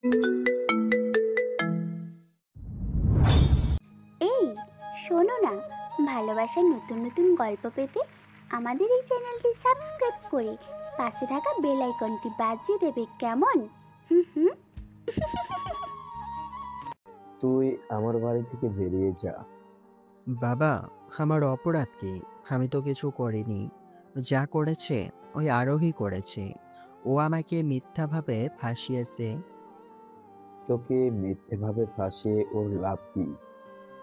এই শোনো না, ভালোবাসার নতুন নতুন গল্প পেতে আমাদের এই চ্যানেলটি সাবস্ক্রাইব করে পাশে থাকা বেল আইকনটি বাজিয়ে দেবে, কেমন? হুম হুম। তুই আমার বাড়ি থেকে বেরিয়ে যা। বাবা, আমার অপরাধ কি? আমি তো কিছু করিনি। যা করেছে ওই আরোহী করেছে। ও আমাকে মিথ্যাভাবে ফাঁসিয়েছে। তোকে মিথ্যেভাবে ফাঁসিয়ে ওর লাভ কি?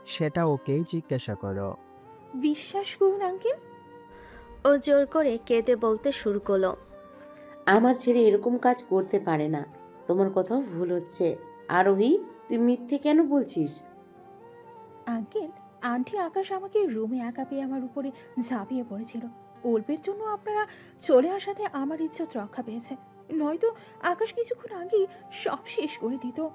সেটা ওকেই জিজ্ঞাসা করো। বিশ্বাস করুন আঙ্কেল। ও জোর করে কেঁদে বলতে শুরু করলো। আমার ছেলে এরকম কাজ করতে পারে না। তোমার কোথাও ভুল হচ্ছে। আরোহী, তুই মিথ্যে কেন বলছিস? আঙ্কেল, আন্টি আকাশ আমাকে রুমে একা পেয়ে আমার উপরে ঝাঁপিয়ে পড়েছিল। অল্পের জন্য আপনারা চলে আসাতে আমার ইজ্জত রক্ষা পেয়েছে, নয়তো আকাশ কিছুক্ষণ আগেই সব শেষ করে দিত।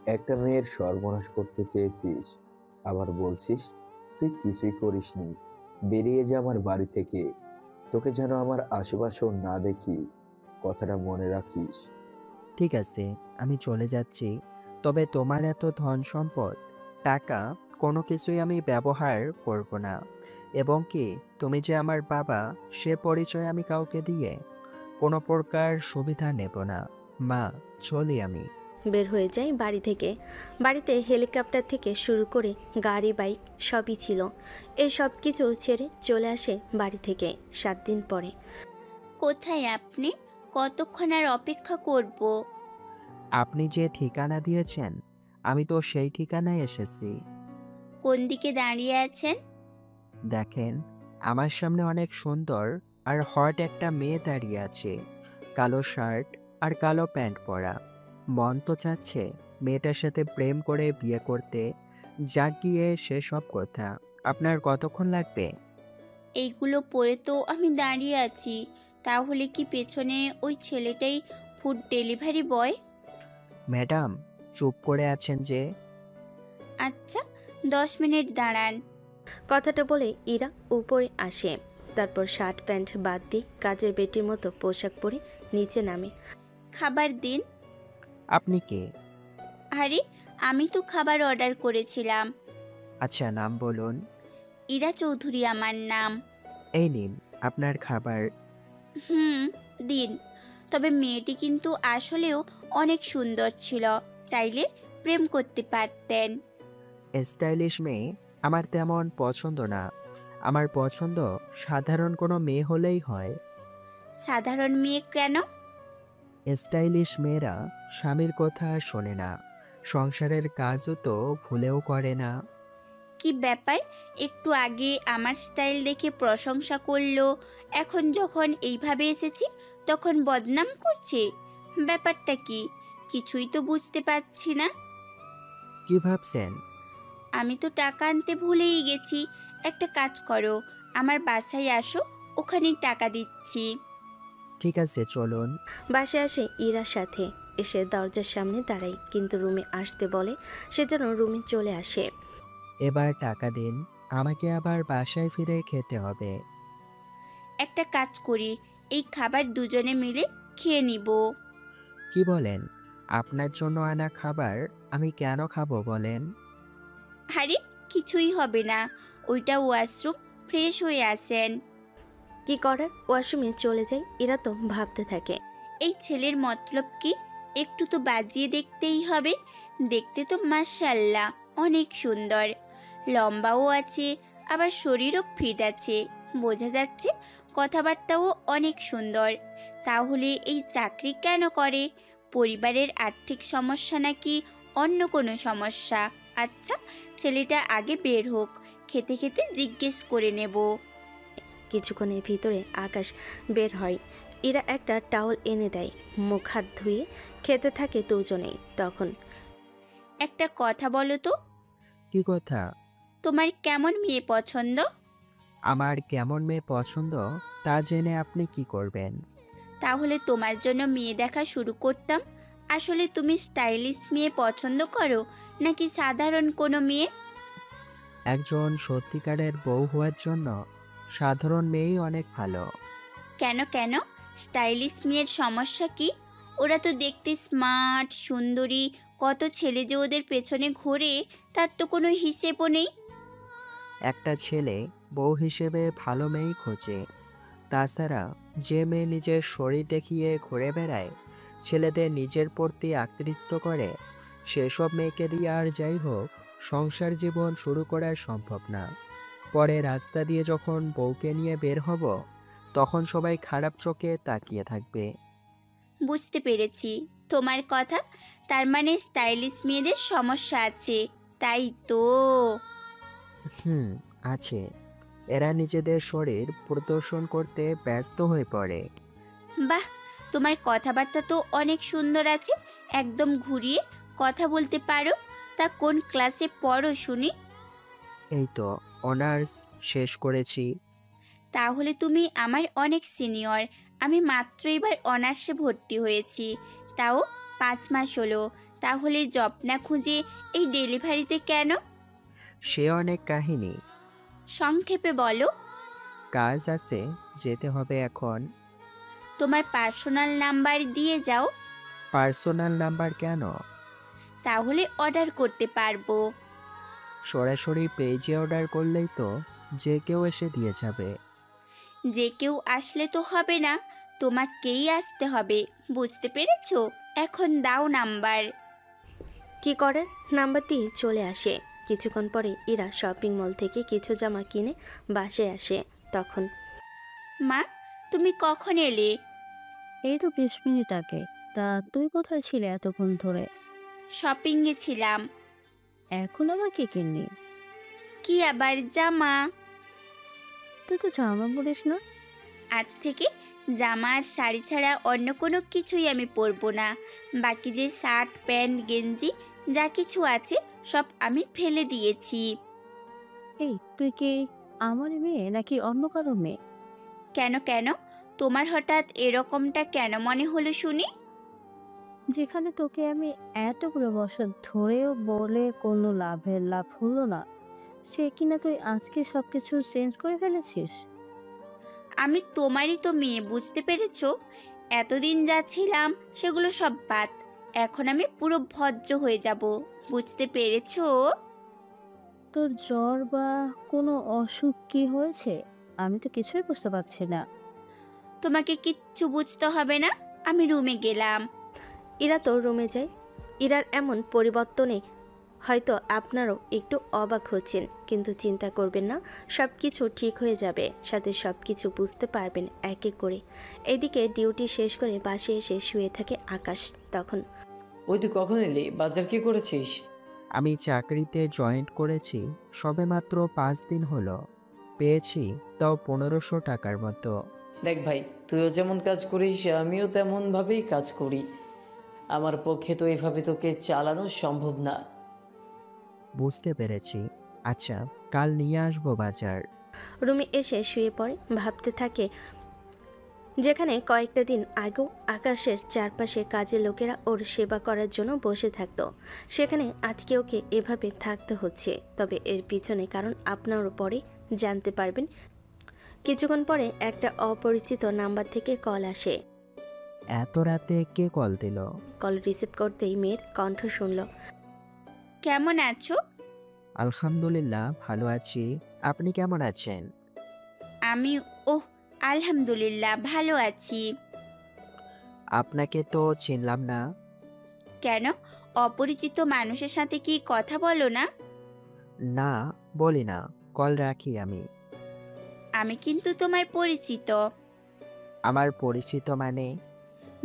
একটা মেয়ের সর্বনাশ করতে চেয়েছিস, আবার বলছিস তুই কিছুই করিসনি। বেরিয়ে যা আমার বাড়ি থেকে। তোকে যেন আমার আশেপাশেও না দেখি, কথাটা মনে রাখিস। ঠিক আছে, আমি চলে যাচ্ছি। তবে তোমার এত ধন সম্পদ, টাকা, কোনো কিছুই আমি ব্যবহার করব না। এবং কি, তুমি যে আমার বাবা, সে পরিচয় আমি কাউকে দিয়ে কোনো প্রকার সুবিধা নেব না। মা, চলি আমি। বের হয়ে যায় বাড়ি থেকে। বাড়িতে হেলিকপ্টার থেকে শুরু করে গাড়ি, বাইক সবই ছিল। এই সব কিছু ছেড়ে চলে আসে বাড়ি থেকে 7 দিন পরে। কোথায় আপনি? কতক্ষণ আর অপেক্ষা করব? আপনি যে ঠিকানা দিয়েছেন, আমি তো সেই ঠিকানায় এসেছি। কোন দিকে দাঁড়িয়ে আছেন? দেখেন, আমার সামনে অনেক সুন্দর আর হট একটা মেয়ে দাঁড়িয়ে আছে। কালো শার্ট আর কালো প্যান্ট পরা। মন তো চাচ্ছে মেয়েটার সাথে প্রেম করে বিয়ে করতে। যাক গিয়ে সেসব কথা। আপনার কতক্ষণ লাগবে? এইগুলো পরে তো আমি দাঁড়িয়ে আছি। তাহলে কি পেছনে ওই ছেলেটাই ফুড ডেলিভারি বয়? ম্যাডাম, চুপ করে আছেন যে? আচ্ছা, 10 মিনিট দাঁড়ান। কথাটা বলে ইরা উপরে আসে। তারপর শার্ট প্যান্ট বাদ দিয়ে কাজের বেটির মতো পোশাক পরে নিচে নামে। খাবার দিন। আপনি কে? আরে, আমি তো খাবার অর্ডার করেছিলাম। আচ্ছা, নাম বলুন। ইরা চৌধুরী আমার নাম। এই নিন আপনার খাবার। হুম, দিন। তবে মেয়েটি কিন্তু আসলেও অনেক সুন্দর ছিল, চাইলে প্রেম করতে পারতেন। স্টাইলিশ মেয়ে আমার তেমন পছন্দ না। আমার পছন্দ সাধারণ কোনো মেয়ে হলেই হয়। সাধারণ মেয়ে কেন? স্টাইলিশ মেয়েরা স্বামীর কথা শোনে না, সংসারের কাজও তো ভুলেও করে না। কি ব্যাপার, একটু আগে আমার স্টাইল দেখে প্রশংসা করলো, এখন যখন এইভাবে এসেছি তখন বদনাম করছে? ব্যাপারটা কি? কিছুই তো বুঝতে পারছি না। কি ভাবছেন? আমি তো টাকা আনতে ভুলেই গেছি। একটা কাজ করো, আমার বাসায় আসো, ওখানেই টাকা দিচ্ছি। ঠিক আছে, চলুন। বাসে আসে ইরার সাথে। এসে দরজার সামনে দাঁড়ায়, কিন্তু রুমে আসতে বলে, সেজন্য রুমে চলে আসে। এবার টাকা দিন, আমাকে আবার বাসায় ফিরে খেতে হবে। একটা কাজ করি, এই খাবার দুজনে মিলে খেয়ে নিব। কি বলেন? আপনার জন্য আনা খাবার আমি কেন খাবো বলেন? আরে, কিছুই হবে না, ওইটা ওয়াশরুম, ফ্রেশ হয়ে আসেন। কি করার, ওয়াশরুমে চলে যায়। ইরা তো ভাবতে থাকে, এই ছেলের মতলব কি? একটু তো বাজিয়ে দেখতেই হবে। দেখতে তো মাশাআল্লাহ অনেক সুন্দর, লম্বাও আছে, আবার শরীরও ফিট আছে, বোঝা যাচ্ছে কথাবার্তাও অনেক সুন্দর। তাহলে এই চাকরি কেন করে? পরিবারের আর্থিক সমস্যা নাকি অন্য কোনো সমস্যা? আচ্ছা, ছেলেটা আগে বের হোক, খেতে খেতে জিজ্ঞেস করে নেব। কিছুক্ষণের ভিতরে আকাশ বের হয়। ইরা একটা টাওয়াল এনে দেয়, মুখ হাত ধুয়ে খেতে থাকে দুজনেই। তখন একটা কথা বলো তো, কি কথা? তোমার কেমন মেয়ে পছন্দ? আমার কেমন মেয়ে পছন্দ তা জেনে আপনি কি করবেন? তাহলে তোমার জন্য মেয়ে দেখা শুরু করতাম। আসলে তুমি স্টাইলিশ মেয়ে পছন্দ করো নাকি সাধারণ কোনো মেয়ে? একজন সত্যিকারের বউ হওয়ার জন্য সাধারণ মেয়েই অনেক ভালো। কেন কেন, স্টাইলিশ মেয়ের সমস্যা কি? ওরা তো দেখতে স্মার্ট, সুন্দরী, কত ছেলে যে ওদের পেছনে ঘোরে তার তো কোনো হিসেবও নেই। একটা ছেলে বউ হিসেবে ভালো মেয়েই খোঁজে। তাছাড়া যে মেয়ে নিজের শরীর দেখিয়ে ঘুরে বেড়ায়, ছেলেদের নিজের প্রতি আকৃষ্ট করে, সেসব মেয়েকে দিয়ে আর যাই হোক সংসার জীবন শুরু করা সম্ভব না। পরে রাস্তা দিয়ে যখন বউকে নিয়ে বের হব, তখন সবাই খারাপ চোখে তাকিয়ে থাকবে। বুঝতে পেরেছি তোমার কথা। তার মানে স্টাইলিশ মেয়েদের সমস্যা আছে, তাই তো? হুম, আছে। এরা নিজেদের শরীর প্রদর্শন করতে ব্যস্ত হয়ে পড়ে। বাহ, তোমার কথাবার্তা তো অনেক সুন্দর আছে, একদম ঘুরিয়ে কথা বলতে পারো। তা কোন ক্লাসে পড়ো শুনি? এই তো অনার্স শেষ করেছি। তাহলে তুমি আমার অনেক সিনিয়র। আমি মাত্র এবার অনার্সে ভর্তি হয়েছি, তাও 5 মাস হলো। তাহলে জব না খুঁজে এই ডেলিভারিতে কেন? সে অনেক কাহিনী। সংক্ষেপে বলো। কাজ আছে, যেতে হবে এখন। তোমার পার্সোনাল নাম্বার দিয়ে যাও, পার্সোনাল নাম্বার কেন? তাহলে অর্ডার করতে পারবো। সরাসরি পেজে অর্ডার করলেই তো যে কেউ এসে দিয়ে যাবে। যে কেউ আসলে তো হবে না, তোমাকেই আসতে হবে, বুঝতে পেরেছো? এখন দাও নাম্বার। কি করেন, নাম্বার দিয়ে চলে আসে। কিছুক্ষণ পরে ইরা শপিং মল থেকে কিছু জামা কিনে বাসায় আসে। তখন মা, তুমি কখন এলে? এই তো 20 মিনিট আগে। তা তুই কোথায় ছিলে এতক্ষণ ধরে? শপিংয়ে ছিলাম। এখন আবার কি কিনলি? কি আবার জামা। তুই তো জামা পরিস না। আজ থেকে জামা আর শাড়ি ছাড়া অন্য কোনো কিছুই আমি পরবো না। বাকি যে শার্ট, প্যান্ট, গেঞ্জি যা কিছু আছে সব আমি ফেলে দিয়েছি। এই তুই কি আমার মেয়ে নাকি অন্য কারো মেয়ে? কেন কেন, তোমার হঠাৎ এরকমটা কেন মনে হলো শুনি? যেখানে তোকে আমি এতগুলো বছর ধরেও বলে কোনো লাভ হলো না, সে কিনা তুই আজকে সবকিছু চেঞ্জ করে ফেলেছিস। আমি তোমারই তো মেয়ে, বুঝতে পেরেছো? এতদিন যা ছিলাম সেগুলো সব বাদ। এখন আমি পুরো ভদ্র হয়ে যাব, বুঝতে পেরেছো? তোর জ্বর বা কোনো অসুখ কি হয়েছে? আমি তো কিছুই বুঝতে পারছি না। তোমাকে কিচ্ছু বুঝতে হবে না, আমি রুমে গেলাম। ইরা তো রুমে যায়। ইরার এমন পরিবর্তনে হয়তো আপনারাও একটু অবাক হচ্ছেন, কিন্তু চিন্তা করবেন না, সব কিছু ঠিক হয়ে যাবে। সাথে সব কিছু বুঝতে পারবেন এক এক করে। এদিকে ডিউটি শেষ করে বাসে এসে শুয়ে থাকে আকাশ। তখন ওই তুই কখন এলি? বাজার কি করেছিস? আমি চাকরিতে জয়েন্ট করেছি সবে মাত্র 5 দিন হলো। পেয়েছি তাও 1500 টাকার মতো। দেখ ভাই, তুইও যেমন কাজ করিস আমিও তেমন ভাবেই কাজ করি। আমার পক্ষে তো এইভাবে তোকে চালানো সম্ভব না। বুঝতে পেরেছি। আচ্ছা, কাল নিয়ে আসবো বাজার। রুমে এসে শুয়ে পড়ে, ভাবতে থাকে যেখানে কয়েকটা দিন আগেও আকাশের চারপাশে কাজের লোকেরা ওর সেবা করার জন্য বসে থাকতো, সেখানে আজকে ওকে এভাবে থাকতে হচ্ছে। তবে এর পিছনে কারণ আপনারও পরে জানতে পারবেন। কিছুক্ষণ পরে একটা অপরিচিত নাম্বার থেকে কল আসে। এত রাতে কে কল দিল? কল রিসিভ করতেই মেয়ের কণ্ঠ শুনল। কেমন আছো? আলহামদুলিল্লাহ ভালো আছি। আপনি কেমন আছেন? আমি আলহামদুলিল্লাহ ভালো আছি। আপনাকে তো চিনলাম না। কেন, অপরিচিত মানুষের সাথে কি কথা বলো না? না, বলি না। কল রাখি আমি। আমি কিন্তু তোমার পরিচিত। আমার পরিচিত মানে?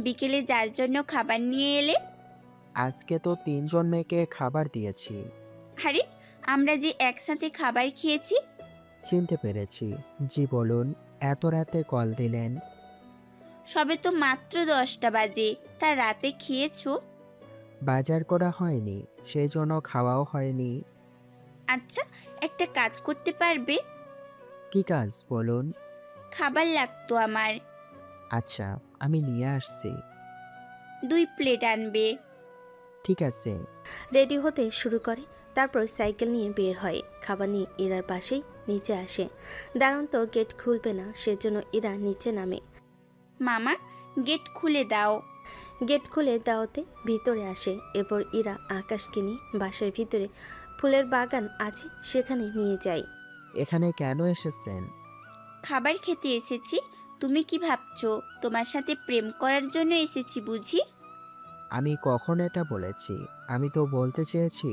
বিকেলে যার জন্য খাবার নিয়ে এলে। আজকে তো 3 জন মেয়েকে খাবার দিয়েছি। আরে, আমরা যে একসাথে খাবার খেয়েছি। চিনতে পেরেছি। জি বলুন, এত রাতে কল দিলেন? সবে তো মাত্র 10টা বাজে, তা রাতে খেয়েছো? বাজার করা হয়নি, সেই জন্য খাওয়াও হয়নি। আচ্ছা, একটা কাজ করতে পারবে? কি কাজ বলুন? খাবার লাগতো আমার। আচ্ছা, আমি নিয়ে আসছি। 2 প্লেট আনবে। ঠিক আছে। রেডি হতে শুরু করে, তারপর সাইকেল নিয়ে বের হয়। খাবার নিয়ে ইরার পাশেই নিচে আসে। দারুণ তো গেট খুলবে না, সেজন্য ইরা নিচে নামে। মামা, গেট খুলে দাও। গেট খুলে দাওয়াতে ভিতরে আসে। এরপর ইরা আকাশকে নিয়ে বাসার ভিতরে ফুলের বাগান আছে সেখানে নিয়ে যায়। এখানে কেন এসেছেন? খাবার খেতে এসেছি। তুমি কি ভাবছো তোমার সাথে প্রেম করার জন্য এসেছি বুঝি? আমি কখন এটা বলেছি? আমি তো বলতে চেয়েছি।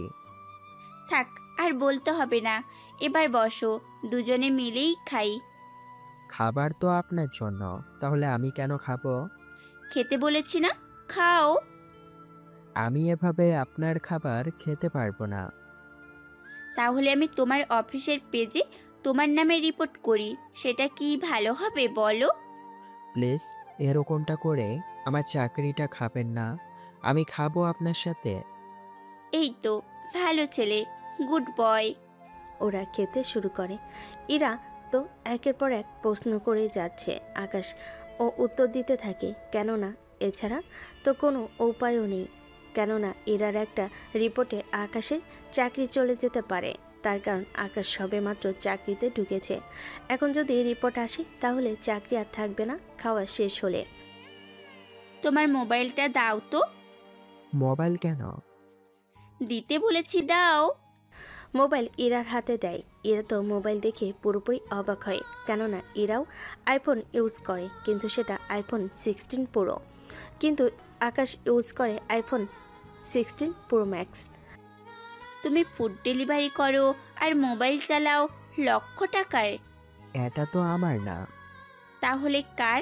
থাক, আর বলতে হবে না। এবার বসো, দুজনে মিলেই খাই। খাবার তো আপনার জন্য, তাহলে আমি কেন খাবো? খেতে বলেছি না, খাও। আমি এভাবে আপনার খাবার খেতে পারবো না। তাহলে আমি তোমার অফিসের পেজে তোমার নামে রিপোর্ট করি, সেটা কি ভালো হবে বলো? প্লিজ এরকমটা করে আমার চাকরিটা খাবেন না। আমি খাবো আপনার সাথে। এই তো, ভালো ছেলে, গুড বয়। ওরা খেতে শুরু করে। ইরা তো একের পর এক প্রশ্ন করে যাচ্ছে। আকাশ ও উত্তর দিতে থাকে, কেননা এছাড়া তো কোনো উপায়ও নেই। কেননা ইরার একটা রিপোর্টে আকাশের চাকরি চলে যেতে পারে। তার কারণ আকাশ সবেমাত্র চাকরিতে ঢুকেছে। এখন যদি রিপোর্ট আসে তাহলে চাকরি আর থাকবে না খাওয়া শেষ হলে। তোমার মোবাইলটা দাও তো। মোবাইল কেন? দিতে বলেছি, দাও। মোবাইল ইরার হাতে দেয়। ইরা তো মোবাইল দেখে পুরোপুরি অবাক হয়, কেননা ইরাও আইফোন ইউজ করে, কিন্তু সেটা আইফোন 16 প্রো। কিন্তু আকাশ ইউজ করে আইফোন 16 প্রো ম্যাক্স। তুমি ফুড ডেলিভারি করো আর মোবাইল চালাও লক্ষ টাকার। এটা তো আমার না। তাহলে কার?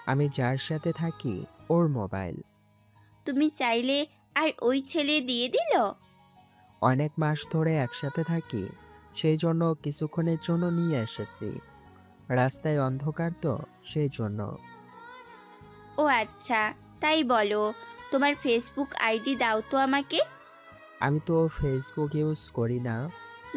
আমি যার সাথে থাকি ওর মোবাইল। তুমি চাইলে আর ওই ছেলে দিয়ে দিল? অনেক মাস ধরে একসাথে থাকি, সেই জন্য কিছুক্ষণের জন্য নিয়ে এসেছি। রাস্তায় অন্ধকার তো, সেই জন্য। ও আচ্ছা, তাই বলো। তোমার ফেসবুক আইডি দাও তো আমাকে। আমি তো ফেসবুক ইউজ করি না।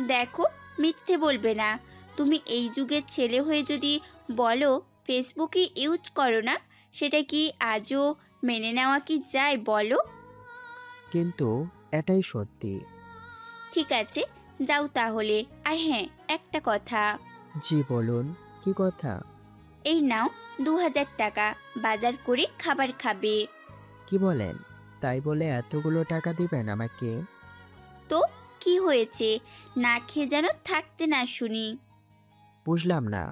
দেখো, মিথ্যে বলবে না। তুমি এই যুগের ছেলে হয়ে যদি বলো ফেসবুকই ইউজ করো না, সেটা কি আজও মেনে নেওয়া কি যায় বলো? কিন্তু এটাই সত্যি। ঠিক আছে, যাও তাহলে। আর হ্যাঁ, একটা কথা। জি বলুন, কি কথা? এই নাও 2000 টাকা, বাজার করে খাবার খাবে। কি বলেন? তাই বলে এতগুলো টাকা দিবেন আমাকে? তো কি হয়েছে, না খেয়ে যেন থাকতে না শুনি। বুঝলাম না,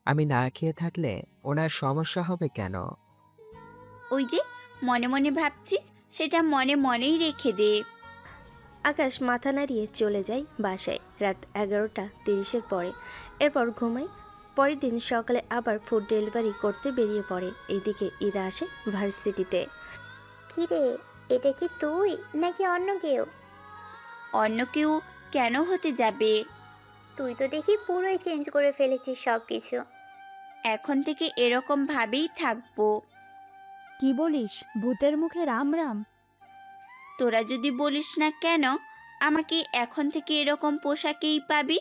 আমি না খেয়ে থাকলে ওনার সমস্যা হবে কেন? ওই যে মনে মনে ভাবছিস, সেটা মনে মনেই রেখে দে। আকাশ মাথা নাড়িয়ে চলে যায় বাসায় রাত 11:30 পরে। এরপর ঘুমায়। পরের দিন সকালে আবার ফুড ডেলিভারি করতে বেরিয়ে পড়ে। এইদিকে ইরা আসে ভার্সিটিতে। কি রে, এটা কি তুই নাকি অন্য কেউ? অন্য কেউ কেন হতে যাবে? তুই তো দেখি পুরোই চেঞ্জ করে ফেলেছিস সব কিছু। এখন থেকে এরকম ভাবেই থাকবো। কি বলিস? ভূতের মুখে রাম রাম। তোরা যদি বলিস না কেন, আমাকে এখন থেকে এরকম পোশাকেই পাবি।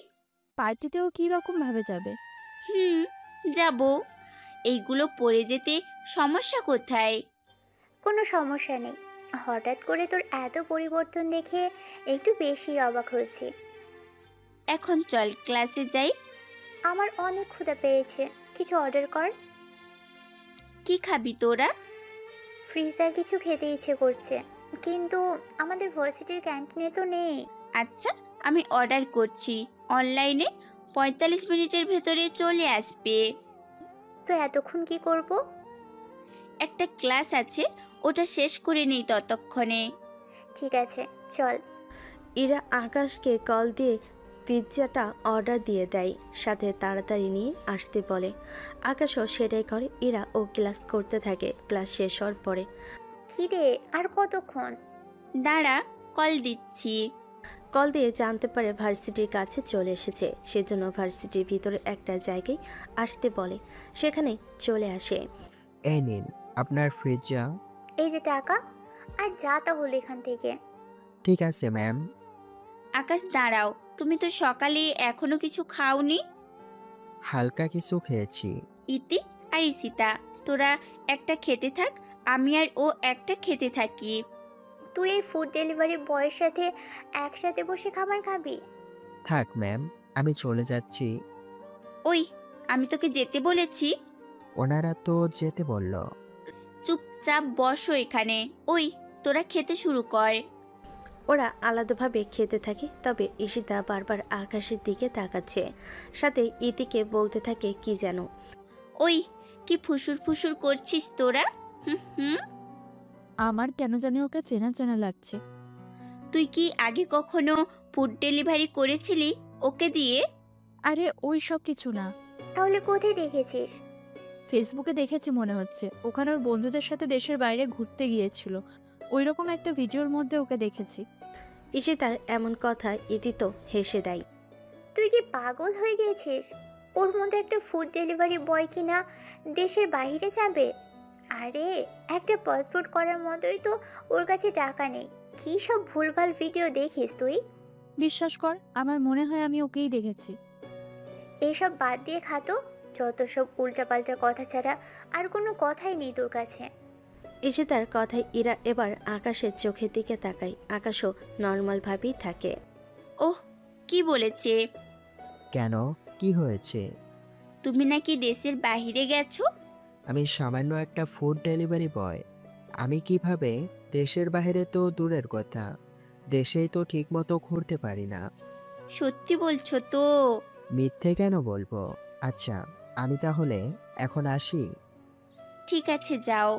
পার্টিতেও কি রকম ভাবে যাবে? হুম, যাব। এইগুলো পরে যেতে সমস্যা কোথায়? কোনো সমস্যা নেই। হঠাৎ করে তোর এত পরিবর্তন দেখে একটু বেশি অবাক হয়েছি। এখন চল ক্লাসে যাই। আমার অনেক ক্ষুধা পেয়েছে, কিছু অর্ডার কর। কি খাবি তোরা? ফ্রিজে কিছু খেতে ইচ্ছে করছে, কিন্তু আমাদের ভার্সিটির ক্যান্টিনে তো নেই। আচ্ছা, আমি অর্ডার করছি অনলাইনে, 45 মিনিটের ভেতরে চলে আসবে। তো এতক্ষণ কি করব? একটা ক্লাস আছে, ওটা শেষ করে নেই ততক্ষণে। ঠিক আছে, চল। ইরা আকাশকে কল দিয়ে পিৎজাটা অর্ডার দিয়ে দেয়, সাথে তাড়াতাড়ি নিয়ে আসতে বলে। আকাশও সেটাই করে। ইরা ও ক্লাস করতে থাকে। ক্লাস শেষ হওয়ার পরে কি রে, আর কতক্ষণ? দাঁড়া, কল দিচ্ছি। কল দিয়ে জানতে পারে ভার্সিটির কাছে চলে এসেছে। সেজন্য ভার্সিটির ভিতরে একটা জায়গায় আসতে বলে। সেখানে চলে আসে। এই নিন আপনার ফ্রিজা। এই যে টাকা, আর যা তাহলে এখান থেকে। ঠিক আছে ম্যাম। আকাশ দাঁড়াও, তুমি তো সকালে এখনো কিছু খাওনি। হালকা কিছু খেয়েছি। ইতি আর ইসিতা, তোরা একটা খেতে থাক, আমি আর ও একটা খেতে থাকি। তুই এই ফুড ডেলিভারি বয়ের সাথে একসাথে বসে খাবার খাবি? থাক ম্যাম, আমি চলে যাচ্ছি। ওই, আমি তোকে যেতে বলেছি। ওনারা তো যেতে বলল। চুপচাপ বসো এখানে। ওই তোরা খেতে শুরু কর। ওরা আলাদাভাবে খেতে থাকে, তবে ঈশিতা বারবার আকাশের দিকে তাকাচ্ছে, সাথে ইতিকে বলতে থাকে কি যেন। ওই কি ফুসুর ফুসুর করছিস তোরা? হুম হুম। আমার কেন জানি ওকে চেনা চেনা লাগছে। তুই কি আগে কখনো ফুড ডেলিভারি করেছিলি ওকে দিয়ে? আরে ওই সব কিছু না, তাহলে কোথায় দেখেছিস? ফেসবুকে দেখেছি মনে হচ্ছে। ওখানে ওর বন্ধুদের সাথে দেশের বাইরে ঘুরতে গিয়েছিল, ওইরকম একটা ভিডিওর মধ্যে ওকে দেখেছি। ঈশিতার এমন কথা ইতি তো হেসে দেয়। তুই কি পাগল হয়ে গেছিস? ওর মতো একটা ফুড ডেলিভারি বয় কিনা দেশের বাইরে যাবে? আরে একটা পাসপোর্ট করার মতোই তো ওর কাছে টাকা নেই। কী সব ভুলভাল ভিডিও দেখিস তুই? বিশ্বাস কর, আমার মনে হয় আমি ওকেই দেখেছি। এসব বাদ দিয়ে খাতো, যত সব উল্টাপাল্টা কথা ছাড়া আর কোনো কথাই নেই তোর কাছে। ঈশিতার কথায় ইরা এবার আকাশের চোখের দিকে তাকায়। আকাশও নর্মালভাবেই থাকে। ওহ, কি বলেছে? কেন, কি হয়েছে? তুমি নাকি দেশের বাইরে গেছো? আমি সামান্য একটা ফুড ডেলিভারি বয়। আমি কিভাবে দেশের বাইরে? তো দূরের কথা, দেশেই তো ঠিকমতো ঘুরতে পারি না। সত্যি বলছো তো? মিথ্যে কেন বলবো? আচ্ছা, আমি তাহলে এখন আসি। ঠিক আছে, যাও।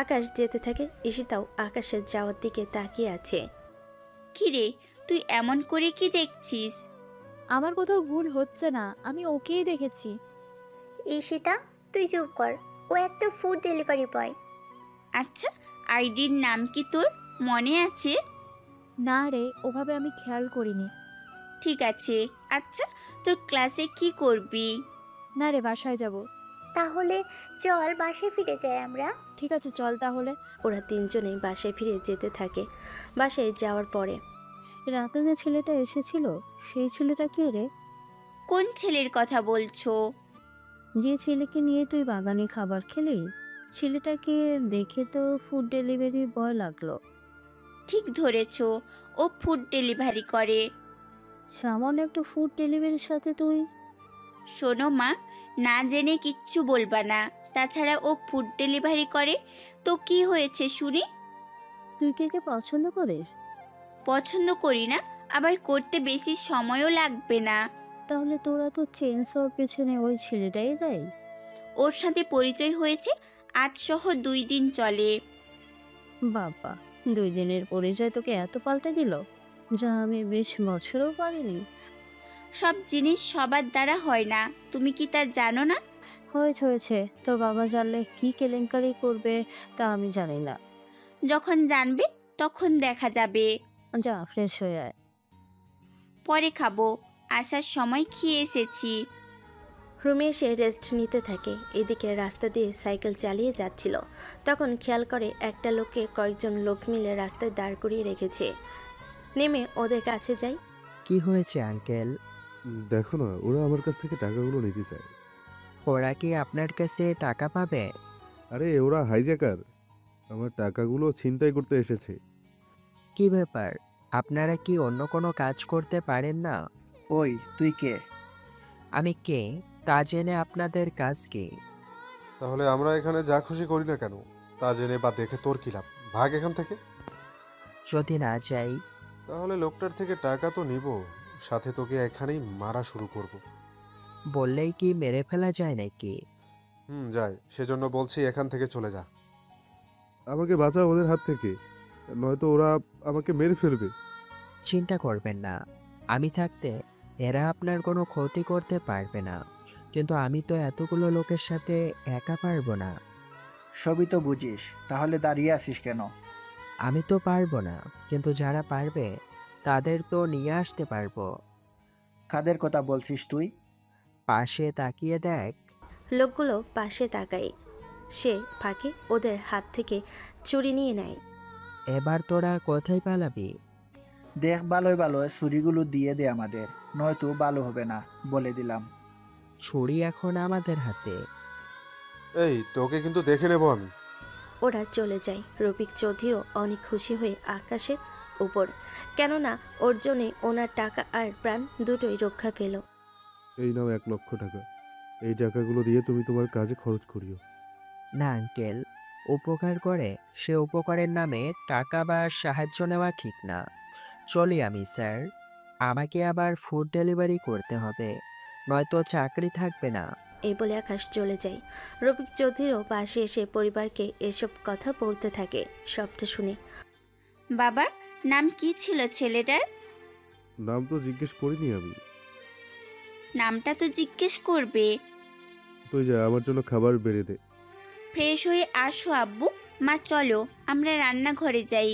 আকাশ যেতে থাকে, ঈশিতাও আকাশের যাওয়ার দিকে তাকিয়ে আছে। কিরে, তুই এমন করে কি দেখছিস? আমার কোথাও ভুল হচ্ছে না, আমি ওকেই দেখেছি। ঈশিতা, তুই চুপ কর। ও একটা ফুড ডেলিভারি বয়। আচ্ছা, আইডির নাম কি তোর মনে আছে? না রে, ওভাবে আমি খেয়াল করিনি। ঠিক আছে। আচ্ছা, তোর ক্লাসে কি করবি? না রে, বাসায় যাব। তাহলে চল বাসায় ফিরে যাই আমরা। ঠিক আছে, চল তাহলে। ওরা তিনজনেই বাসায় ফিরে যেতে থাকে। বাসায় যাওয়ার পরে রাতে যে ছেলেটা এসেছিল, সেই ছেলেটা কে রে? কোন ছেলের কথা বলছো? যে ছেলেকে নিয়ে তুই বাগানে খাবার খেলি, ছেলেটাকে দেখে তো ফুড ডেলিভারি বয় লাগলো। ঠিক ধরেছো, ও ফুড ডেলিভারি করে। সামান্য একটু ফুড ডেলিভারির সাথে তুই? শোনো মা, না জেনে কিচ্ছু বলবা না। তাছাড়া ও ফুড ডেলিভারি করে তো কি হয়েছে শুনি? তুই কে পছন্দ করিস? পছন্দ করি না, আবার করতে বেশি সময়ও লাগবে না। তাহলে তোরা তো চেঞ্জ হওয়ার পেছনে ওই ছেলেটাই দেয়। ওর সাথে পরিচয় হয়েছে, আজ সহ 2 দিন চলে। বাবা, 2 দিনের পরিচয় তোকে এত পাল্টে দিল, যা আমি বেশ বছরও পারিনি। সব জিনিস সবার দ্বারা হয় না, তুমি কি তা জানো না? হয়েছে, তোর বাবা জানলে কি কেলেঙ্কারি করবে তা আমি জানি না। যখন জানবে তখন দেখা যাবে। যা ফ্রেশ হয়ে আয়। পরে খাবো, আসার সময় খেয়ে এসেছি। রুমে এসে রেস্ট নিতে থাকে। এদিকে রাস্তা দিয়ে সাইকেল চালিয়ে যাচ্ছিল, তখন খেয়াল করে একটা লোককে কয়েকজন লোক মিলে রাস্তায় দাঁড় করিয়ে রেখেছে। নেমে ওদের কাছে যাই। কি হয়েছে আঙ্কেল? দেখো না, ওরা আমার কাছ থেকে টাকাগুলো নিতে চায়। ওরা কি আপনার কাছে টাকা পাবে? আরে ওরা হাইজ্যাকার, আমার টাকাগুলো ছিনতাই করতে এসেছে। কি ব্যাপার, আপনারা কি অন্য কোনো কাজ করতে পারেন না? ওই তুই কে? আমি কে তা জেনে আপনাদের কাজ কি? তাহলে আমরা এখানে যা খুশি করি না কেন, তা জেনে বা দেখে তোর কি লাভ? ভাগ এখান থেকে। যদি না যাই? তাহলে লোকটার থেকে টাকা তো নিব, সাথে তোকে এখানেই মারা শুরু করব। বললেই কি মেরে ফেলা যায় নাকি? যায়, সেজন্য বলছি এখান থেকে চলে যা। আমাকে বাঁচা ওদের হাত থেকে, নয়তো ওরা আমাকে মেরে ফেলবে। চিন্তা করবেন না, আমি থাকতে এরা আপনার কোনো ক্ষতি করতে পারবে না। কিন্তু আমি তো এতগুলো লোকের সাথে একা পারবো না। সবই তো বুঝিস, তাহলে দাঁড়িয়ে আছিস কেন? আমি তো পারবো না, কিন্তু যারা পারবে তাদের তো নিয়ে আসতে পারবো। কাদের কথা বলছিস তুই? পাশে তাকিয়ে দেখ। লোকগুলো পাশে তাকায়। সে ফাঁকে ওদের হাত থেকে চুরি নিয়ে নেয়। এবার তোরা কোথায় পালাবি? দেখ, ভালোই ছুরিগুলো দিয়ে দে আমাদের, নয়তো ভালো হবে না, বলে দিলাম। ছুরি এখন আমাদের হাতে। এই তোকে কিন্তু দেখে নেব আমি। ওরা চলে যায়। রফিক চৌধুরীও অনেক খুশি হয়ে আকাশের উপর, কেননা ওর জন্যে ওনার টাকা আর প্রাণ দুটোই রক্ষা পেল। এই নাও 1 লক্ষ টাকা, এই টাকাগুলো দিয়ে তুমি তোমার কাজে খরচ করিও। না আঙ্কেল, উপকার করে সে উপকারের নামে টাকা বা সাহায্য নেওয়া ঠিক না। চলি আমি স্যার, আমাকে আবার ফুড ডেলিভারি করতে হবে, নয়তো চাকরি থাকবে না। এই বলে আকাশ চলে যায়। রফিক চৌধুরীও পাশে এসে পরিবারকে এসব কথা বলতে থাকে। সবটা শুনে বাবা, নাম কি ছিল ছেলেটার? নাম তো জিজ্ঞেস করিনি আমি। নামটা তো জিজ্ঞেস করবে। তুই যা, আমার জন্য খাবার বেড়ে দে। ফ্রেশ হয়ে আসো আব্বু। মা চলো আমরা রান্নাঘরে যাই।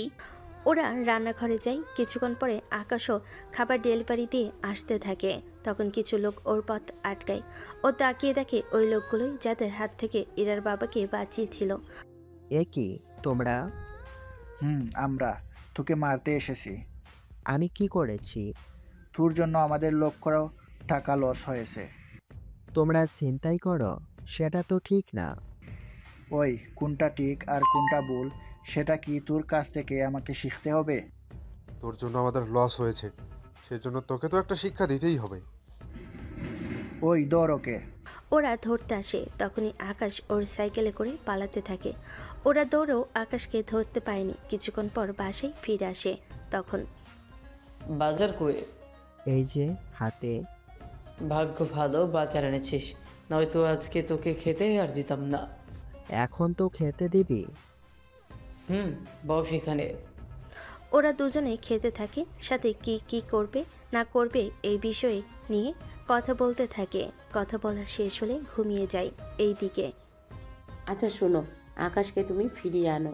ওরা রান্নাঘরে যায়। কিছুক্ষণ পরে আকাশও খাবার ডেলিভারি দিয়ে আসতে থাকে। তখন কিছু লোক ওর পথ আটকায়। ও তাকিয়ে দেখে ওই লোকগুলোই যাদের হাত থেকে ইরার বাবাকে বাঁচিয়েছিল। এ কি তোমরা? আমরা তোকে মারতে এসেছি। আমি কি করেছি? তোর জন্য আমাদের লক্ষও টাকা লস হয়েছে। তোমরা চিন্তাই করো, সেটা তো ঠিক না। ওই কোনটা ঠিক আর কোনটা ভুল সেটা কি তোর কাছ থেকে আমাকে শিখতে হবে? তোর জন্য আমাদের লস হয়েছে, সেজন্য তোকে তো একটা শিক্ষা দিতেই হবে। ওই ধর ওকে। ওরা ধরতে আসে। তখনই আকাশ ওর সাইকেলে করে পালাতে থাকে। ওরা দৌড়েও আকাশকে ধরতে পারেনি। কিছুক্ষণ পর বাসায় ফিরে আসে। তখন বাজার কই? এই যে হাতে। ভাগ্য ভালো বাজার এনেছিস, নয়তো আজকে তোকে খেতে আর দিতাম না। এখন তো খেতে দিবি? বস এখানে। ওরা দুজনে খেতে থাকে। সাথে কি কি করবে না করবে এই বিষয়ে নিয়ে কথা বলতে থাকে। কথা বলা শেষ হলে ঘুমিয়ে যায়। এইদিকে আচ্ছা শোনো, আকাশকে তুমি ফিরিয়ে আনো।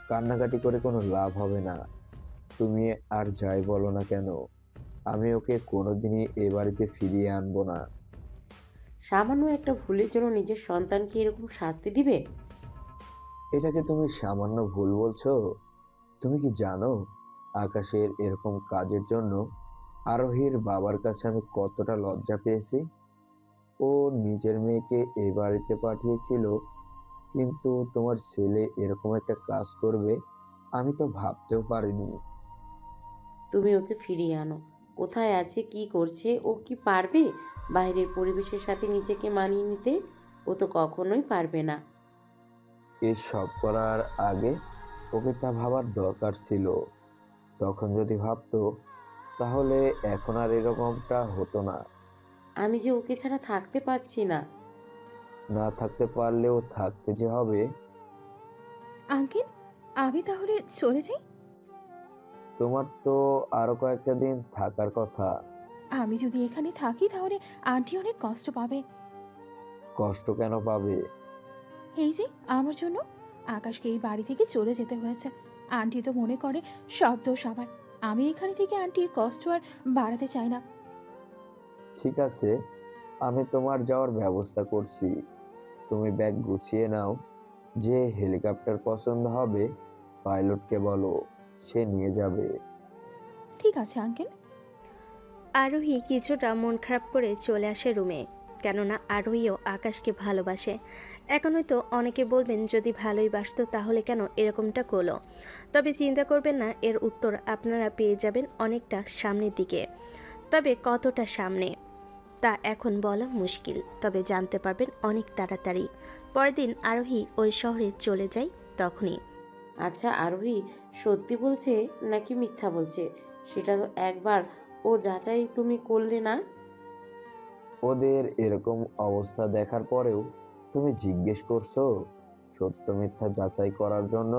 কান্নাকাটি করে কোনো লাভ হবে না। তুমি আর যাই বলো না কেন, আমি ওকে কোনোদিনই এ বাড়িতে ফিরিয়ে আনবো না। সামান্য একটা ভুলের জন্য নিজের সন্তানকে এরকম শাস্তি দিবে? এটাকে তুমি সামান্য ভুল বলছো? তুমি কি জানো আকাশের এরকম কাজের জন্য আরোহীর বাবার কাছে আমি কতটা লজ্জা পেয়েছি? ও নিজের মেয়েকে এই বাড়িতে পাঠিয়েছিল, কিন্তু তোমার ছেলে এরকম একটা কাজ করবে আমি তো ভাবতেও পারিনি। তুমি ওকে ফিরিয়ে আনো। কোথায় আছে, কি করছে, ও কি পারবে বাইরের পরিবেশের সাথে নিজেকে মানিয়ে নিতে? ও তো কখনোই পারবে না। এসব করার আগে ওকে তা ভাবার দরকার ছিল। তখন যদি ভাবতো তাহলে এখন আর এরকমটা হতো না। আমি যে ওকে ছাড়া থাকতে পারছি না। না থাকতে পারলেও থাকতে যে হবে। আঙ্কেল, আমি তাহলে চলে যাই? তোমার তো আরো কয়েকটা দিন থাকার কথা। আমি যদি এখানে থাকি তাহলে আন্টি অনেক কষ্ট পাবে। কষ্ট কেন পাবে? এই যে আমার জন্য আকাশকে এই বাড়ি থেকে চলে যেতে হয়েছে। আন্টি তো মনে করে সব দোষ আমার। আমি এখানে থেকে আন্টির কষ্ট আর বাড়াতে চাই না। ঠিক আছে, আমি তোমার যাওয়ার ব্যবস্থা করছি। তুমি ব্যাগ গুছিয়ে নাও। যে হেলিকপ্টার পছন্দ হবে পাইলটকে বলো, সে নিয়ে যাবে। ঠিক আছে আঙ্কেল। আরোহী কিছুটা মন খারাপ করে চলে আসে রুমে। কেননা আরোহীও আকাশকে ভালোবাসে। এখন হয়তো অনেকে বলবেন যদি ভালোই বাসতো তাহলে কেন এরকমটা করলো। তবে চিন্তা করবেন না, এর উত্তর আপনারা পেয়ে যাবেন অনেকটা সামনের দিকে। তবে কতটা সামনে তা এখন বলা মুশকিল, তবে জানতে পারবেন অনেক তাড়াতাড়ি। পরের দিন আরোহী ওই শহরে চলে যায়। তখনই আচ্ছা আরোহী সত্যি বলছে নাকি মিথ্যা বলছে সেটা তো একবার ও যাচাই তুমি করলে না? ওদের এরকম অবস্থা দেখার পরেও তুমি জিজ্ঞেস করছো সত্য মিথ্যা যাচাই করার জন্য?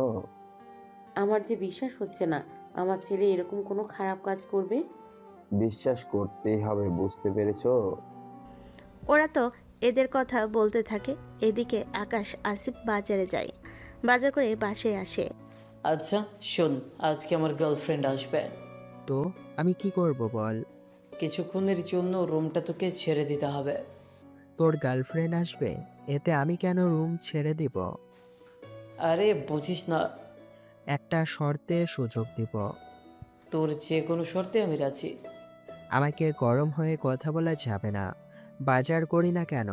আমার যে বিশ্বাস হচ্ছে না আমার ছেলে এরকম কোনো খারাপ কাজ করবে। বিশ্বাস করতেই হবে, বুঝতে পেরেছো? ওরা তো এদের কথা বলতে থাকে। এদিকে আকাশ আসিফ বাজারে যায়। বাজার করে বাসায় আসে। আচ্ছা শোন, আজকে আমার গার্লফ্রেন্ড আসবে। তো আমি কি করব বল? কিছুক্ষণের জন্য রুমটা তোকে ছেড়ে দিতে হবে। তোর গার্লফ্রেন্ড আসবে, এতে আমি কেন রুম ছেড়ে দিব? আরে বুঝিস না, একটা শর্তে সুযোগ দিব। তোর যে কোনো শর্তে আমি রাজি। আমাকে গরম হয়ে কথা বলা যাবে না। বাজার করি না কেন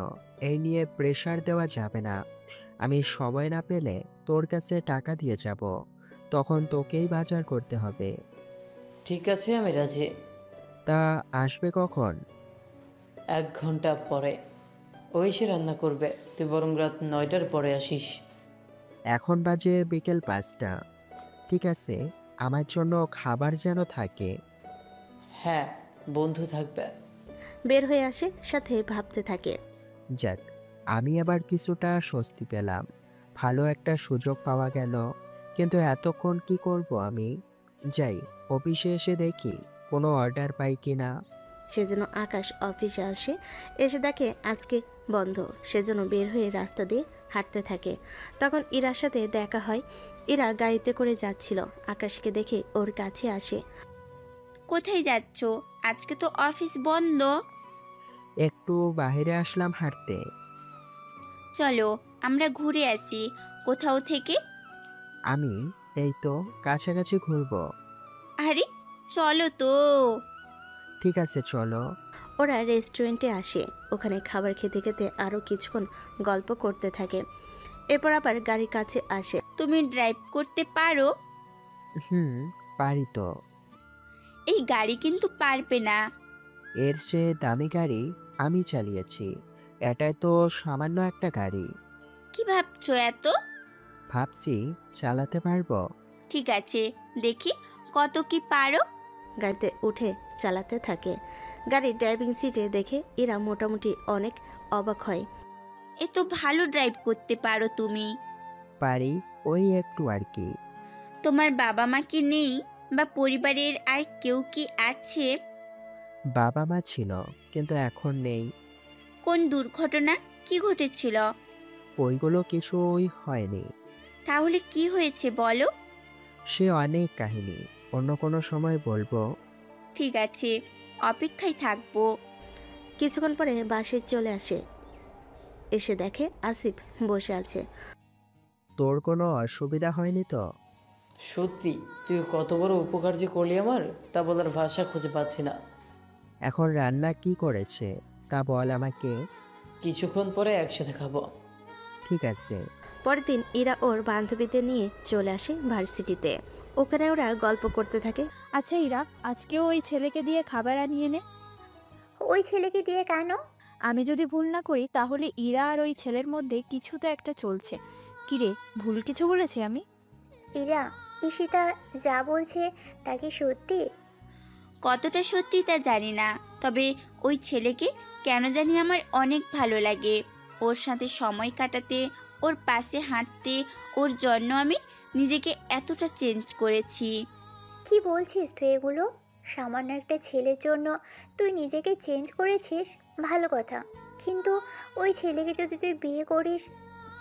এই নিয়ে প্রেশার দেওয়া যাবে না। আমি সময় না পেলে তোর কাছে টাকা দিয়ে যাব, তখন তোকেই বাজার করতে হবে। ঠিক আছে আমি রাজি। তা আসবে কখন? 1 ঘন্টা পরে। ও এসে রান্না করবে, তুই বরং রাত 9টার পরে আসিস। এখন বাজে বিকেল 5টা। ঠিক আছে, আমার জন্য খাবার যেন থাকে। হ্যাঁ, বন্ধু থাকবে। বের হয়ে আসে, সাথে ভাবতে থাকে। যাক, আমি আবার কিছুটা স্বস্তি পেলাম। ভালো একটা সুযোগ পাওয়া গেল। কিন্তু এতক্ষণ কি করব আমি? যাই, অফিসে এসে দেখি কোনো অর্ডার পাই কিনা। সেজন্য আকাশ অফিসে আসে, এসে দেখে আজকে বন্ধ। সেজন্য বের হয়ে রাস্তা দিয়ে হাঁটতে থাকে। তখন ইরার সাথে দেখা হয়। ইরা গাড়িতে করে যাচ্ছিল, আকাশকে দেখে ওর কাছে আসে। কোথায় যাচ্ছ? আজকে তো অফিস বন্ধ। একটু বাইরে আসলাম হাঁটতে। চলো আমরা ঘুরে আসি কোথাও থেকে। আমি এই তো কাছাকাছি ঘুরবো। আরে চলো তো। ঠিক আছে, চলো। ওরা রেস্টুরেন্টে আসে, ওখানে খাবার খেতে খেতে আরও কিছুক্ষণ গল্প করতে থাকে। এরপর আবার গাড়ির কাছে আসে। তুমি ড্রাইভ করতে পারো? হুম, পারি তো। এই গাড়ি কিন্তু পারবে না। এর চেয়ে দামি গাড়ি আমি চালিয়েছি। এটাই তো সামান্য একটা গাড়ি। কি ভাবছো এত? ভাবছি চালাতে পারবো। ঠিক আছে, দেখি কত কি পারো। গাড়িতে উঠে চালাতে থাকে। গাড়ির ড্রাইভিং সিটে দেখে এরা মোটামুটি অনেক অবাক হয়। এ তো ভালো ড্রাইভ করতে পারো তুমি। পারি, ওই একটু আর কি। তোমার বাবা মা কি নেই? বা পরিবারের আর কেউ কি আছে? বাবা মা ছিল, কিন্তু এখন নেই। কোন দুর্ঘটনা? কি ঘটেছিল? ওইগুলো কিছুই হয়নি। তাহলে কি হয়েছে বলো? সে অনেক কাহিনী, অন্য কোনো সময় বলবো। ঠিক আছে, অপেক্ষায় থাকবো। কিছুক্ষণ পরে বাসে চলে আসে, এসে দেখে আসিফ বসে আছে। তোর কোনো অসুবিধা হয়নি তো? সত্যি তুই কত বড় উপকার যে করলি আমার, তা বলার ভাষা খুঁজে পাচ্ছি না। এখন রান্না কি করেছে তা বল আমাকে। কিছুক্ষণ পরে একসাথে খাবো। ঠিক আছে। পরের দিন ইরা ওর বান্ধবীদের নিয়ে চলে আসে ভার্সিটিতে। ওখানে ওরা গল্প করতে থাকে। আচ্ছা ইরা, আজকেও ওই ছেলেকে দিয়ে খাবার আনিয়ে নে। ওই ছেলেকে দিয়ে কেন? আমি যদি ভুল না করি তাহলে ইরা আর ওই ছেলের মধ্যে কিছু তো একটা চলছে। কিরে, ভুল কিছু বলেছি আমি? ইরা, ঈশিতা যা বলছে তা কি সত্যি? কতটা সত্যি তা জানি না, তবে ওই ছেলেকে কেন জানি আমার অনেক ভালো লাগে। ওর সাথে সময় কাটাতে, ওর পাশে হাঁটতে, ওর জন্য আমি নিজেকে এতটা চেঞ্জ করেছি। কি বলছিস তুই এগুলো? সামান্য একটা ছেলের জন্য তুই নিজেকে চেঞ্জ করেছিস, ভালো কথা। কিন্তু ওই ছেলেকে যদি তুই বিয়ে করিস,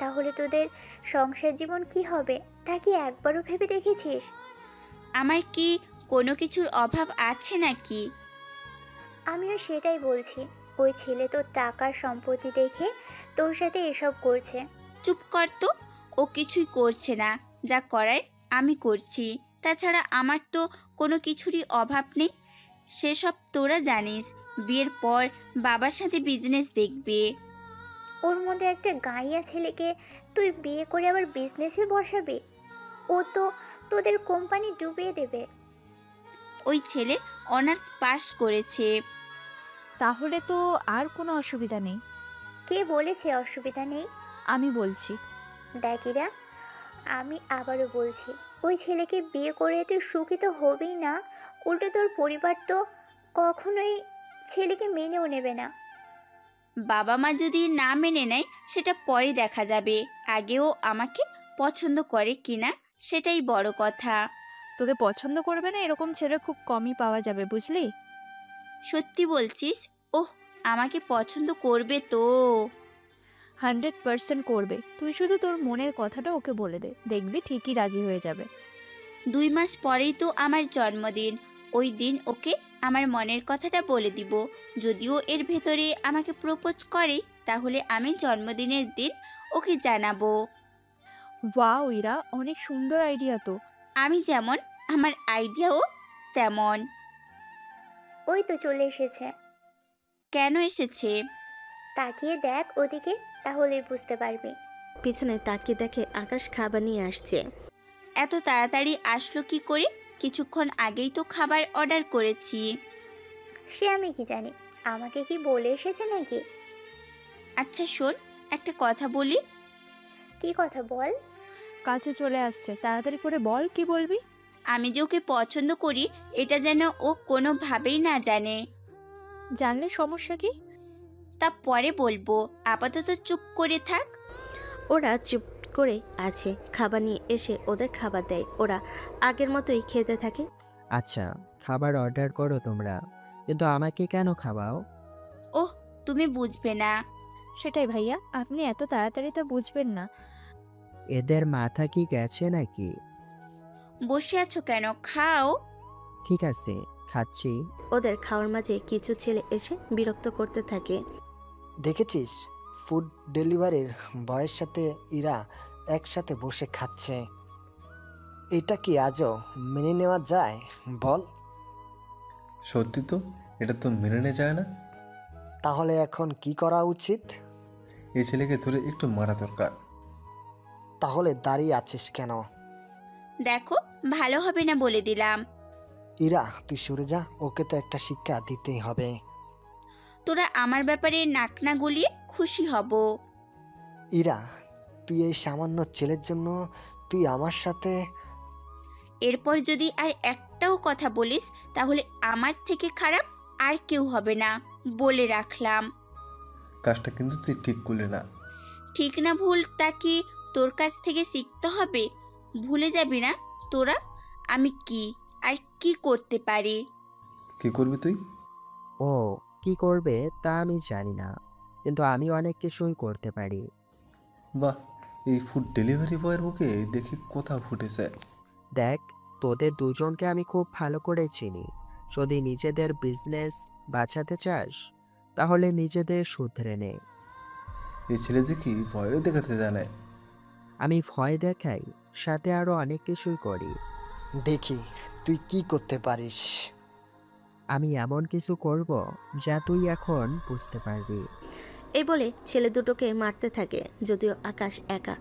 তাহলে তোদের সংসার জীবন কি হবে তা কি একবারও ভেবে দেখেছিস? আমার কি কোনো কিছুর অভাব আছে নাকি? আমিও সেটাই বলছি। ওই ছেলে তোর টাকার সম্পত্তি দেখে তোর সাথে এসব করছে। চুপ কর তো, ও কিছুই করছে না, যা করার আমি করছি। তাছাড়া আমার তো কোনো কিছুরই অভাব নেই, সেসব তোরা জানিস। বিয়ের পর বাবার সাথে বিজনেস দেখবে। ওর মধ্যে একটা গাইয়া ছেলেকে তুই বিয়ে করে আবার বিজনেসে বসাবি? ও তো তোদের কোম্পানি ডুবিয়ে দেবে। ওই ছেলে অনার্স পাস করেছে। তাহলে তো আর কোনো অসুবিধা নেই। কে বলেছে অসুবিধা নেই? আমি বলছি। দেখ ইরা, আমি আবারও বলছি, ওই ছেলেকে বিয়ে করে তুই সুখী তো হবেই না, উল্টো তোর পরিবার তো কখনোই ছেলেকে মেনেও নেবে না। বাবা মা যদি না মেনে নেয় সেটা পরে দেখা যাবে, আগেও আমাকে পছন্দ করে কিনা সেটাই বড় কথা। তোকে পছন্দ করবে না এরকম ছেলে খুব কমই পাওয়া যাবে, বুঝলি? সত্যি বলছিস? ওহ, আমাকে পছন্দ করবে তো? 100% করবে। তুই শুধু তোর মনের কথাটা ওকে বলে দে, দেখবি ঠিকই রাজি হয়ে যাবে। 2 মাস পরেই তো আমার জন্মদিন, ওই দিন ওকে আমার মনের কথাটা বলে দিব। যদিও এর ভেতরে আমাকে প্রপোজ করে, তাহলে আমি জন্মদিনের দিন ওকে জানাবো। ওয়াও ইরা, অনেক সুন্দর আইডিয়া তো। আমি যেমন, আমার আইডিয়াও তেমন। ওই তো চলে এসেছে। কেন এসেছে? তাকিয়ে দেখ ওদিকে, তাহলেই বুঝতে পারবি। পিছনে তাকিয়ে দেখে আকাশ খাবার নিয়ে আসছে। এত তাড়াতাড়ি আসলো কি করে? কিছুক্ষণ আগেই তো খাবার অর্ডার করেছি। সে আমি কি জানি, আমাকে কি বলে এসেছে নাকি? আচ্ছা শোন, একটা কথা বলি। কি কথা বল? কাছে চলে আসছে, তাড়াতাড়ি করে বল কি বলবি। আমি যে ওকে পছন্দ করি এটা যেন ও কোনোভাবেই না জানে। জানলে সমস্যা কি? তা পরে বলবো, আপাতত চুপ করে থাক। ওরা চুপ করে আছে। খাবার নিয়ে এসে ওদের খাবার দেয়। ওরা আগের মতোই খেতে থাকে। আচ্ছা, খাবার অর্ডার করো তোমরা, কিন্তু আমাকে কেন খাওয়াও? ওহ, তুমি বুঝবে না। সেটাই ভাইয়া, আপনি এত তাড়াতাড়ি তো বুঝবেন না। এদের মাথা কি গেছে নাকি? বসে আছো কেন? খাও। ঠিক আছে, খাচ্ছি। ওদের খাওয়ার মাঝে কিছু ছেলে এসে বিরক্ত করতে থাকে। দেখেছিস ফুড ডেলিভারির বয়ের সাথে ইরা একসাথে বসে খাচ্ছে? এটা কি আজও মেনে নেওয়া যায় বল? সত্যি তো, এটা তো মেনে নেওয়া যায় না। তাহলে এখন কি করা উচিত? এই ছেলেকে ধরে একটু মারা দরকার। তাহলে দাঁড়িয়ে আছিস কেন? দেখো, ভালো হবে না বলে দিলাম। ইরা, তুই সরে যা, ওকে তো একটা শিক্ষা দিতেই হবে। তোরা আমার ব্যাপারে নাক না গলিয়ে খুশি হব। ইরা, তুই এই সামান্য ছেলের জন্য তুই আমার সাথে... এরপর যদি আর একটাও কথা বলিস তাহলে আমার থেকে খারাপ আর কেউ হবে না, বলে রাখলাম। কাজটা কিন্তু তুই ঠিক করলি না। ঠিক না ভুল তা কি তোর কাছ থেকে শিখতে হবে? ভুলে যাবি না তোরা আমি কি আর কি করতে পারি। কি করবি তুই? ও কি করবে তা আমি জানি না, কিন্তু আমি অনেক কিছুই করতে পারি। বাহ, এই ফুড ডেলিভারি বয়ের মুখে দেখি কোথাও ফুটেছে। দেখ, তোদের দুজনকে আমি খুব ভালো করে চিনি। যদি নিজেদের বিজনেস বাঁচাতে চাস তাহলে নিজেদের শুধরে নে। এই ছেলে দেখি ভয়ও দেখাতে জানে। আমি ভয় দেখাই, সাথে আরো অনেক কিছুই করি। দেখি তুই কি করতে পারিস। আমি এমন কিছু করব যা তুই এখন বুঝতে পারবি। এই বলে ছেলে দুটোকে মারতে থাকে। যদিও আকাশ একা,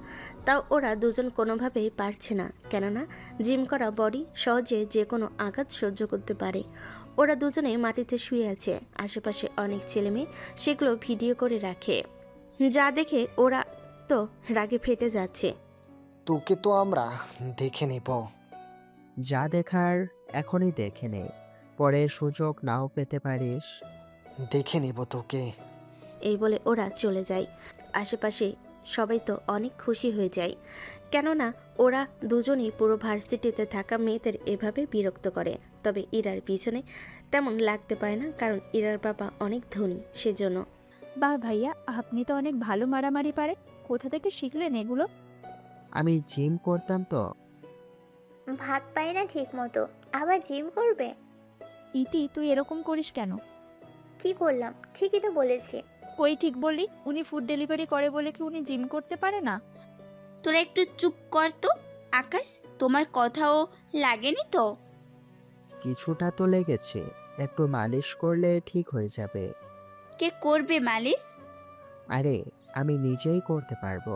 তাও ওরা দুজন কোনোভাবেই পারছে না, কেননা জিম করা বডি সহজে যে কোনো আঘাত সহ্য করতে পারে। ওরা দুজনে মাটিতে শুয়ে আছে। আশেপাশে অনেক ছেলে মেয়ে সেগুলো ভিডিও করে রাখে, যা দেখে ওরা তো রাগে ফেটে যাচ্ছে। তোকে তো আমরা দেখে নেব। যা দেখার এখনই দেখে নে, পরে সুযোগ নাও পেতে পারিস। দেখে নেব তোকে। এই বলে ওরা চলে যায়। আশেপাশে সবাই তো অনেক খুশি হয়ে যায়, কেননা ওরা দুজনেই পুরো ভার্সিটিতে থাকা মেয়েদের এভাবে বিরক্ত করে। তবে ইরার পিছনে তেমন লাগতে পারে না, কারণ ইরার বাবা অনেক ধনী, সেজন্য। বাহ ভাইয়া, আপনি তো অনেক ভালো মারামারি পারেন। কোথা থেকে শিখলেন এগুলো? আমি জিম করতাম তো। ভাত পায় না ঠিক মতো, আবার জিম করবে? ইতি, তুই এরকম করিস কেন? কি করলাম? ঠিকই তো বলেছি। কই ঠিক বললি? উনি ফুড ডেলিভারি করে বলে কি উনি জিম করতে পারে না? তোরা একটু চুপ কর তো। আকাশ, তোমার কথাও লাগেনি তো? কিছুটা তো লেগেছে, একটু মালিশ করলে ঠিক হয়ে যাবে। কে করবে মালিশ? আরে আমি নিজেই করতে পারবো।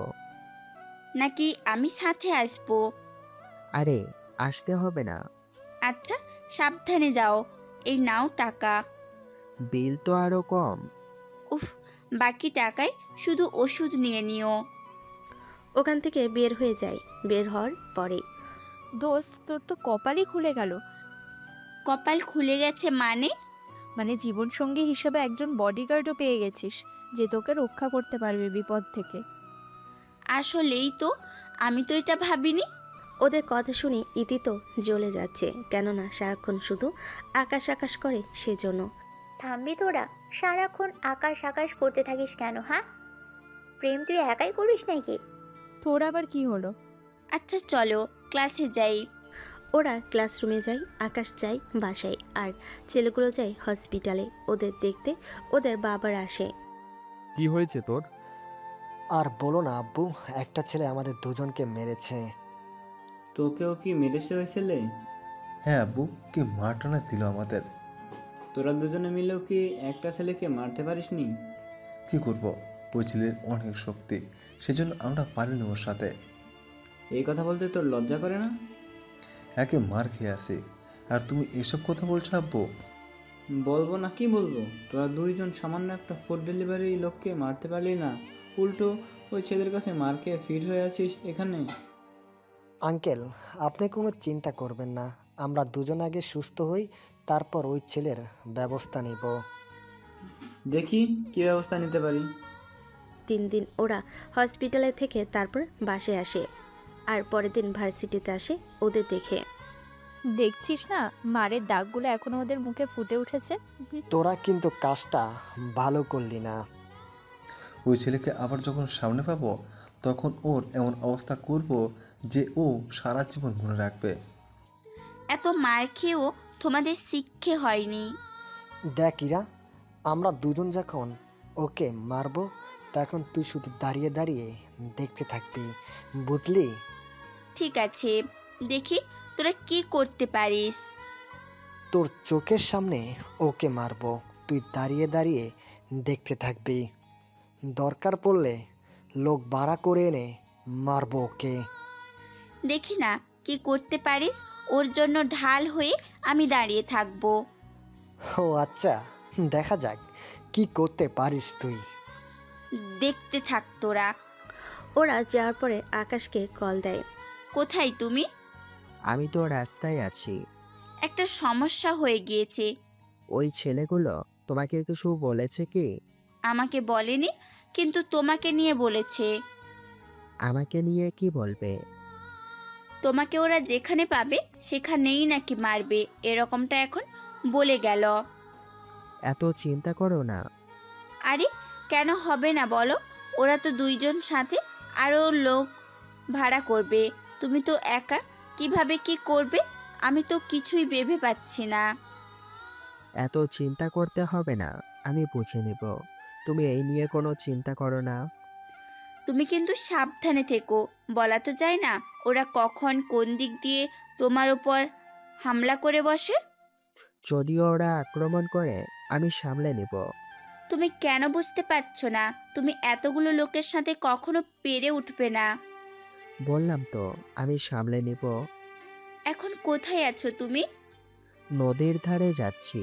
নাকি আমি সাথে আসবো? আরে আসতে হবে না। আচ্ছা, সাবধানে যাও। এই নাও টাকা। বিল তো আরো কম। উফ, বাকি টাকায় শুধু ওষুধ নিয়ে নিও। ওখান থেকে বের হয়ে যায়। বের হওয়ার পরে, দোস্ত, তোর তো কপালই খুলে গেল। কপাল খুলে গেছে মানে? মানে জীবনসঙ্গী হিসেবে একজন বডিগার্ডও পেয়ে গেছিস, যে তোকে রক্ষা করতে পারবে বিপদ থেকে। আসলেই তো, আমি তো এটা ভাবিনি। ওদের কথা শুনে ইতি তো জ্বলে যাচ্ছে, কেননা সারাক্ষণ শুধু আকাশ আকাশ করে, সেজন্য। থামবি তোরা? সারাক্ষণ আকাশ আকাশ করতে থাকিস কেন? হ্যাঁ, প্রেম তুই একাই করিস নাকি? তোর আবার কি হলো? আচ্ছা চলো ক্লাসে যাই। ওরা ক্লাসরুমে যায়, আকাশ যায় বাসায়, আর ছেলেগুলো যায় হসপিটালে। ওদের দেখতে ওদের বাবার আসে। কি হয়েছে তোর? আর বলো না আব্বু, একটা ছেলে আমাদের দুজনকে মেরেছে। তোকেও কি মেরেছে ওই ছেলে? হ্যাঁ আব্বু, কি মারটানা দিল আমাদের। তোরা দুজনে মিলেও কি একটা ছেলেকে মারতে পারিসনি? কি করব, ওই ছেলের অনেক শক্তি, সেজন্য আমরা পারিনি ওর সাথে। এই কথা বলতে তোর লজ্জা করে না? একে মার খেয়ে আসি, আর তুমি এসব কথা বলছো আব্বু? বলবো না কি বলবো? তোরা দুইজন সামান্য একটা ফুড ডেলিভারি লোককে মারতে পারলি না, উল্টো ওই ছেলের কাছে মার খেয়ে ফিট হয়ে আছিস এখানে। আঙ্কেল, আপনি কোনো চিন্তা করবেন না। আমরা দুজন আগে সুস্থ হই, তারপর ওই ছেলের ব্যবস্থা নিব। দেখি কি ব্যবস্থা নিতে পারি। 3 দিন ওরা হসপিটালে থেকে তারপর বাসায় আসে, আর পরের দিন ভার্সিটিতে আসে ওদের দেখে। দেখছিস না, মারের দাগগুলো এখনো ওদের মুখে ফুটে উঠেছে। তোরা কিন্তু কাজটা ভালো করলি না। ওই ছেলেকে আবার যখন সামনে পাবো তখন ওর এমন অবস্থা করব যে ও সারা জীবন মনে রাখবে। এত মার খেয়েও তোমাদের শিক্ষে হয়নি। দেখ ইরা, আমরা দুজন যখন ওকে মারবো তখন তুই শুধু দাঁড়িয়ে দাঁড়িয়ে দেখতে থাকবি, বুঝলি? ঠিক আছে, দেখি তোরা কি করতে পারিস। তোর চোখের সামনে ওকে মারবো, তুই দাঁড়িয়ে দাঁড়িয়ে দেখতে থাকবি। দরকার পড়লে লোক ভাড়া করে এনে মারবো ওকে। দেখি না কি করতে পারিস, ওর জন্য ঢাল হয়ে আমি দাঁড়িয়ে থাকবো। ও আচ্ছা, দেখা যাক কি করতে পারিস তুই। দেখতে থাক তোরা। ওরা যাওয়ার পরে আকাশকে কল দেয়। কোথায় তুমি? আমি তো রাস্তায় আছি। একটা সমস্যা হয়ে গিয়েছে। ওই ছেলেগুলো তোমাকে কিছু বলেছে কি? আমাকে বলেনি, কিন্তু তোমাকে নিয়ে বলেছে। আমাকে নিয়ে কি বলবে? তোমাকে ওরা যেখানে পাবে সেখানেই নাকি মারবে, এরকমটা এখন বলে গেল। এত চিন্তা করো না। আরে কেন হবে না বলো? ওরা তো 2 জন, সাথে আরও লোক ভাড়া করবে। তুমি তো একা, কিভাবে কি করবে আমি তো কিছুই ভেবে পাচ্ছি না। এত চিন্তা করতে হবে না, আমি বুঝে নেব। তুমি এই নিয়ে কোনো চিন্তা করো না। তুমি কিন্তু সাবধানে থেকো, বলা তো যায় না ওরা কখন কোন দিক দিয়ে তোমার উপর হামলা করে বসে। যদিও ওরা আক্রমণ করে আমি সামলে নেব। তুমি কেন বুঝতে পারছো না? তুমি এতগুলো লোকের সাথে কখনো পেরে উঠবে না। বললাম তো আমি সামলে নেব। এখন কোথায় আছো তুমি? নদীর ধারে যাচ্ছি।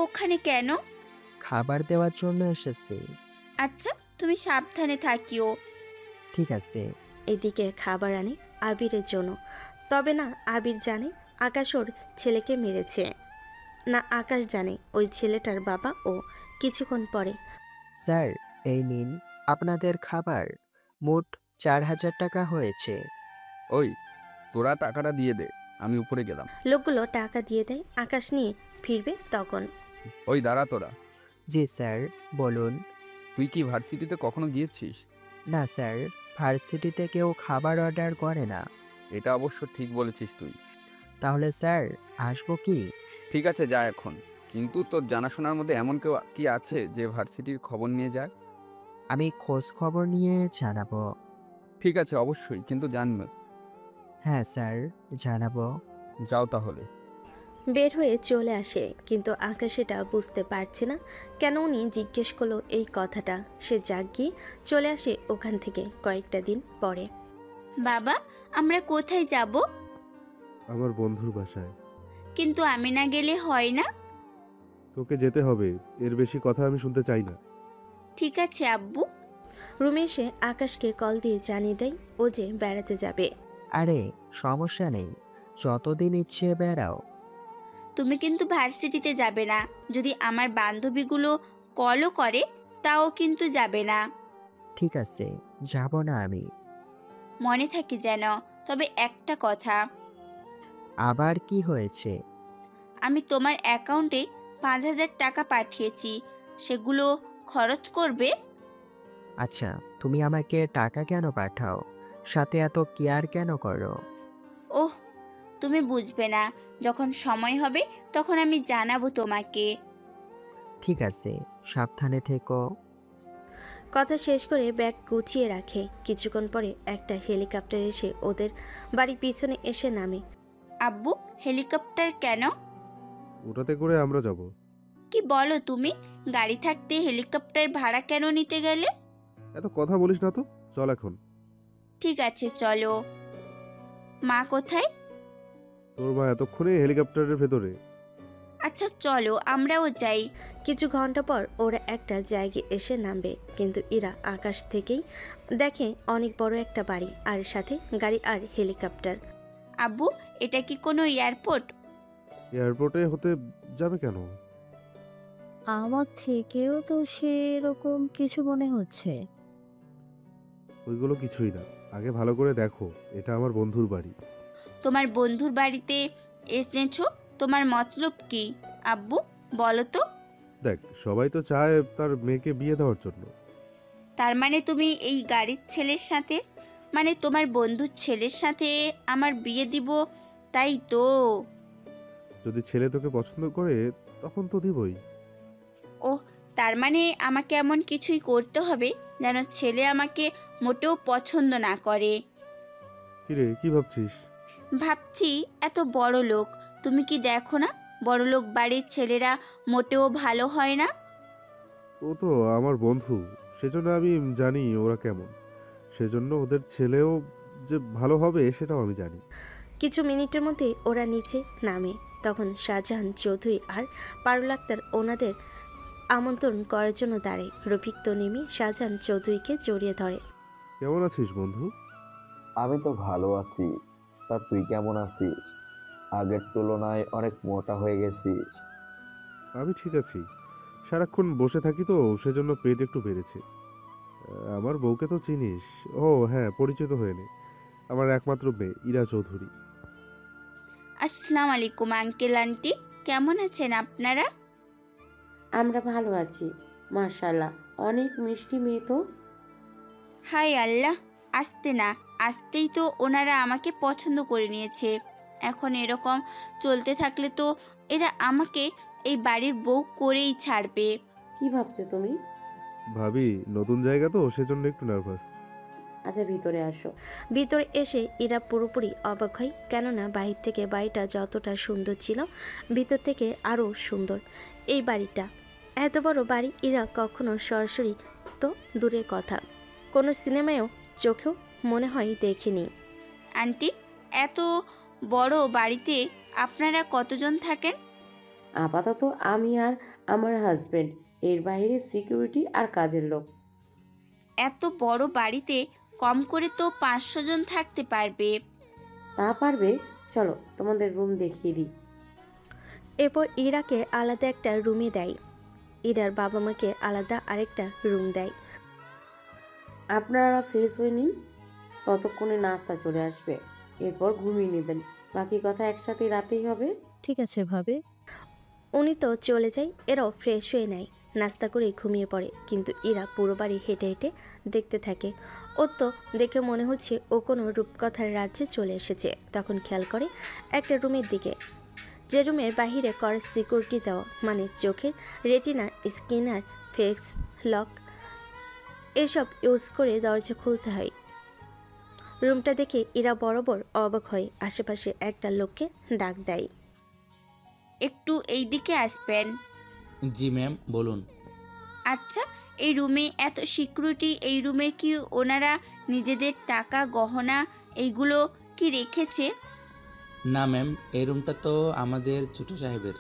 ওখানে কেন? খাবার দেওয়ার জন্য এসেছি। আচ্ছা, তুমি সাবধানে থাকিও। ঠিক আছে। এদিকে খাবার আনে আবিরের জন্য। তবে না আবির জানে আকাশ ওর ছেলেকে মেরেছে, না আকাশ জানে ওই ছেলেটার বাবা ও। কিছুক্ষণ পরে, স্যার এই নিন আপনাদের খাবার, মোট 4000 টাকা হয়েছে। ওই তোরা টাকাটা দিয়ে দে, আমি উপরে গেলাম। লোকগুলো টাকা দিয়ে দেয়। আকাশ নিয়ে ফিরবে তখন। ওই দাঁড়া তোরা। জি স্যার, বলুন। তুই কি ভার্সিটিতে কখনো গিয়েছিস? না স্যার, ভার্সিটিতে কেউ খাবার অর্ডার করে না। এটা অবশ্য ঠিক বলেছিস তুই। তাহলে স্যার আসবো কি? ঠিক আছে যা এখন, কিন্তু তোর জানাশোনার মধ্যে এমন কেউ কি আছে যে ভার্সিটির খবর নিয়ে যায়? আমি খোঁজ খবর নিয়ে জানাবো। ঠিক আছে অবশ্যই, কিন্তু জানবে। হ্যাঁ স্যার, জানাবো। যাও তাহলে। বের হয়ে চলে আসে, কিন্তু আকাশ সেটা বুঝতে পারছে না কেন উনি জিজ্ঞেস করলো এই কথাটা। সে যাক গিয়ে চলে আসে ওখান থেকে কয়েকটা দিন পরে। বাবা, আমরা কোথায় যাব? আমার বন্ধুর বাসায়। কিন্তু আমি না গেলে হয় না? তোকে যেতে হবে, এর বেশি কথা আমি শুনতে চাই না। ঠিক আছে আব্বু। রুমে এসে আকাশকে কল দিয়ে জানিয়ে দেয় ও যে বেড়াতে যাবে। আরে সমস্যা নেই, যতদিন ইচ্ছে বেড়াও। তুমি কিন্তু ভার্সিটিতে যাবে না। যদি আমার বান্ধবীগুলো কলও করে তাও কিন্তু যাবে না। ঠিক আছে, যাব না আমি। মনে থাকে যেন। তবে একটা কথা, আবার কি হয়েছে? আমি তোমার অ্যাকাউন্টে 5000 টাকা পাঠিয়েছি, সেগুলো খরচ করবে। আচ্ছা, তুমি আমাকে টাকা কেন পাঠাও? সাথে এত কেয়ার কেন করো? ওহ, তুমি বুঝবে না। যখন সময় হবে তখন আমি জানাবো তোমাকে। ঠিক আছে, সাবধানে থেকো। কথা শেষ করে ব্যাগ গুছিয়ে রাখে। কিছুক্ষণ পরে একটা হেলিকপ্টার এসে ওদের বাড়ির পিছনে এসে নামে। আব্বু, হেলিকপ্টার কেন? ওটাতে করে আমরা যাব। কি বলো তুমি? গাড়ি থাকতে হেলিকপ্টার ভাড়া কেন নিতে গেলে? এত কথা বলিস না তো, চল এখন। ঠিক আছে চলো। মা কোথায়? তোর মা এতক্ষণে হেলিকপ্টারের ভেতরে। আচ্ছা চলো, আমরাও যাই। কিছু ঘন্টা পর ওরা একটা জায়গায় এসে নামবে, কিন্তু ইরা আকাশ থেকেই দেখে অনেক বড় একটা বাড়ি, আর সাথে গাড়ি আর হেলিকপ্টার। আব্বু, এটা কি কোনো এয়ারপোর্ট? এয়ারপোর্টে হতে যাবে কেন? আমার থেকেও তো সেরকম কিছু মনে হচ্ছে। ওইগুলো কিছুই না, আগে ভালো করে দেখো, এটা আমার বন্ধুর বাড়ি। তোমার বন্ধুর বাড়িতে এনেছো, তোমার মতলব কি আব্বু, বলো তো? দেখ, সবাই তো চায় তার মেয়েকে বিয়ে দেওয়ার জন্য। তার মানে তুমি এই গাড়ির ছেলের সাথে, মানে তোমার বন্ধুর ছেলের সাথে আমার বিয়ে দিব, তাই তো? যদি ছেলে তোকে পছন্দ করে তখন তো দিবই। ও, তার মানে আমাকে এমন কিছুই করতে হবে যেন ছেলে আমাকে মোটেও পছন্দ না করে। কিরে, কি ভাবছিস? ভাবছি এত বড় লোক, তুমি কি দেখো না বড় লোক বাড়ির ছেলেরা মোটেও ভালো হয় না? ও তো আমার বন্ধু, সেজন্য আমি জানি ওরা কেমন, সেজন্য ওদের ছেলেও যে ভালো হবে সেটাও আমি জানি। কিছু মিনিটের মধ্যে ওরা নিচে নামে। তখন শাহজাহান চৌধুরী আর পারুল আক্তার ওনাদের আমন্ত্রণ করার জন্য দাঁড়ায়। রফিক তো নেমে শাহজাহান চৌধুরীকে জড়িয়ে ধরে। কেমন আছিস বন্ধু? আমি তো ভালো আছি, তা তুই কেমন আছিস? আগের তুলনায় অনেক মোটা হয়ে গেছিস। আমি ঠিক আছি, সারাক্ষণ বসে থাকি তো সেজন্য পেট একটু বেড়েছে। আমার বউকে তো চিনিস? ও হ্যাঁ, পরিচিত হয়ে নে, আমার একমাত্র মেয়ে ইরা চৌধুরী। আসসালামু আলাইকুম আঙ্কেল আন্টি, কেমন আছেন আপনারা? আমরা ভালো আছি, মাশাআল্লাহ, অনেক মিষ্টি মেয়ে তো। হাই আল্লাহ, আসতে না আসতেই তো ওনারা আমাকে পছন্দ করে নিয়েছে। এখন এরকম চলতে থাকলে তো এরা আমাকে এই বাড়ির বউ করেই ছাড়বে। কি ভাবছো তুমি? ভাবি, নতুন জায়গা তো সেজন্য একটু নার্ভাস। আচ্ছা, ভিতরে আসো। ভিতরে এসে ইরা পুরোপুরি অবাক হয়, কেননা বাহির থেকে বাড়িটা যতটা সুন্দর ছিল ভিতর থেকে আরও সুন্দর। এই বাড়িটা, এত বড় বাড়ি ইরা কখনো সরাসরি তো দূরের কথা, কোনো সিনেমায়ও চোখেও মনে হয় দেখিনি। আন্টি, এত বড় বাড়িতে আপনারা কতজন থাকেন? আপাতত আমি আর আমার হাজবেন্ড, এর বাইরে সিকিউরিটি আর কাজের লোক। এত বড় বাড়িতে কম করে তো 500 জন থাকতে পারবে। তা পারবে, চলো তোমাদের রুম দেখিয়ে দিই। এরপর ইরাকে আলাদা একটা রুমে দেয়, ইরার বাবা মাকে আলাদা আরেকটা রুম দেয়। আপনারা ফ্রেশ হয়ে নিন, ততক্ষণে নাস্তা চলে আসবে, এরপর ঘুমিয়ে নেবেন। বাকি কথা একসাথে রাতেই হবে। ঠিক আছে ভাবে। উনি তো চলে যায়, এরাও ফ্রেশ হয়ে নেয়, নাস্তা করে ঘুমিয়ে পড়ে। কিন্তু ইরা পুরো বাড়ি হেঁটে হেঁটে দেখতে থাকে। ওর তো দেখে মনে হচ্ছে ও কোনো রূপকথার রাজ্যে চলে এসেছে। তখন খেয়াল করে একটা রুমের দিকে, যে রুমের বাহিরে করে সিকিউরিটি দেওয়া, মানে চোখের রেটিনা স্ক্যানার, ফেস লক এসব ইউজ করে দরজা খুলতে হয়। রুমটা দেখে ইরা বরাবর অবাক হয়, আশেপাশে একটা লোককে ডাক দেয়। একটু এই দিকে আসবেন। জি ম্যাম, বলুন। আচ্ছা, এই রুমে এত সিকিউরিটি, এই রুমে কি ওনারা নিজেদের টাকা গহনা এইগুলো কি রেখেছে? না ম্যাম, এই রুমটা তো আমাদের ছোট সাহেবের।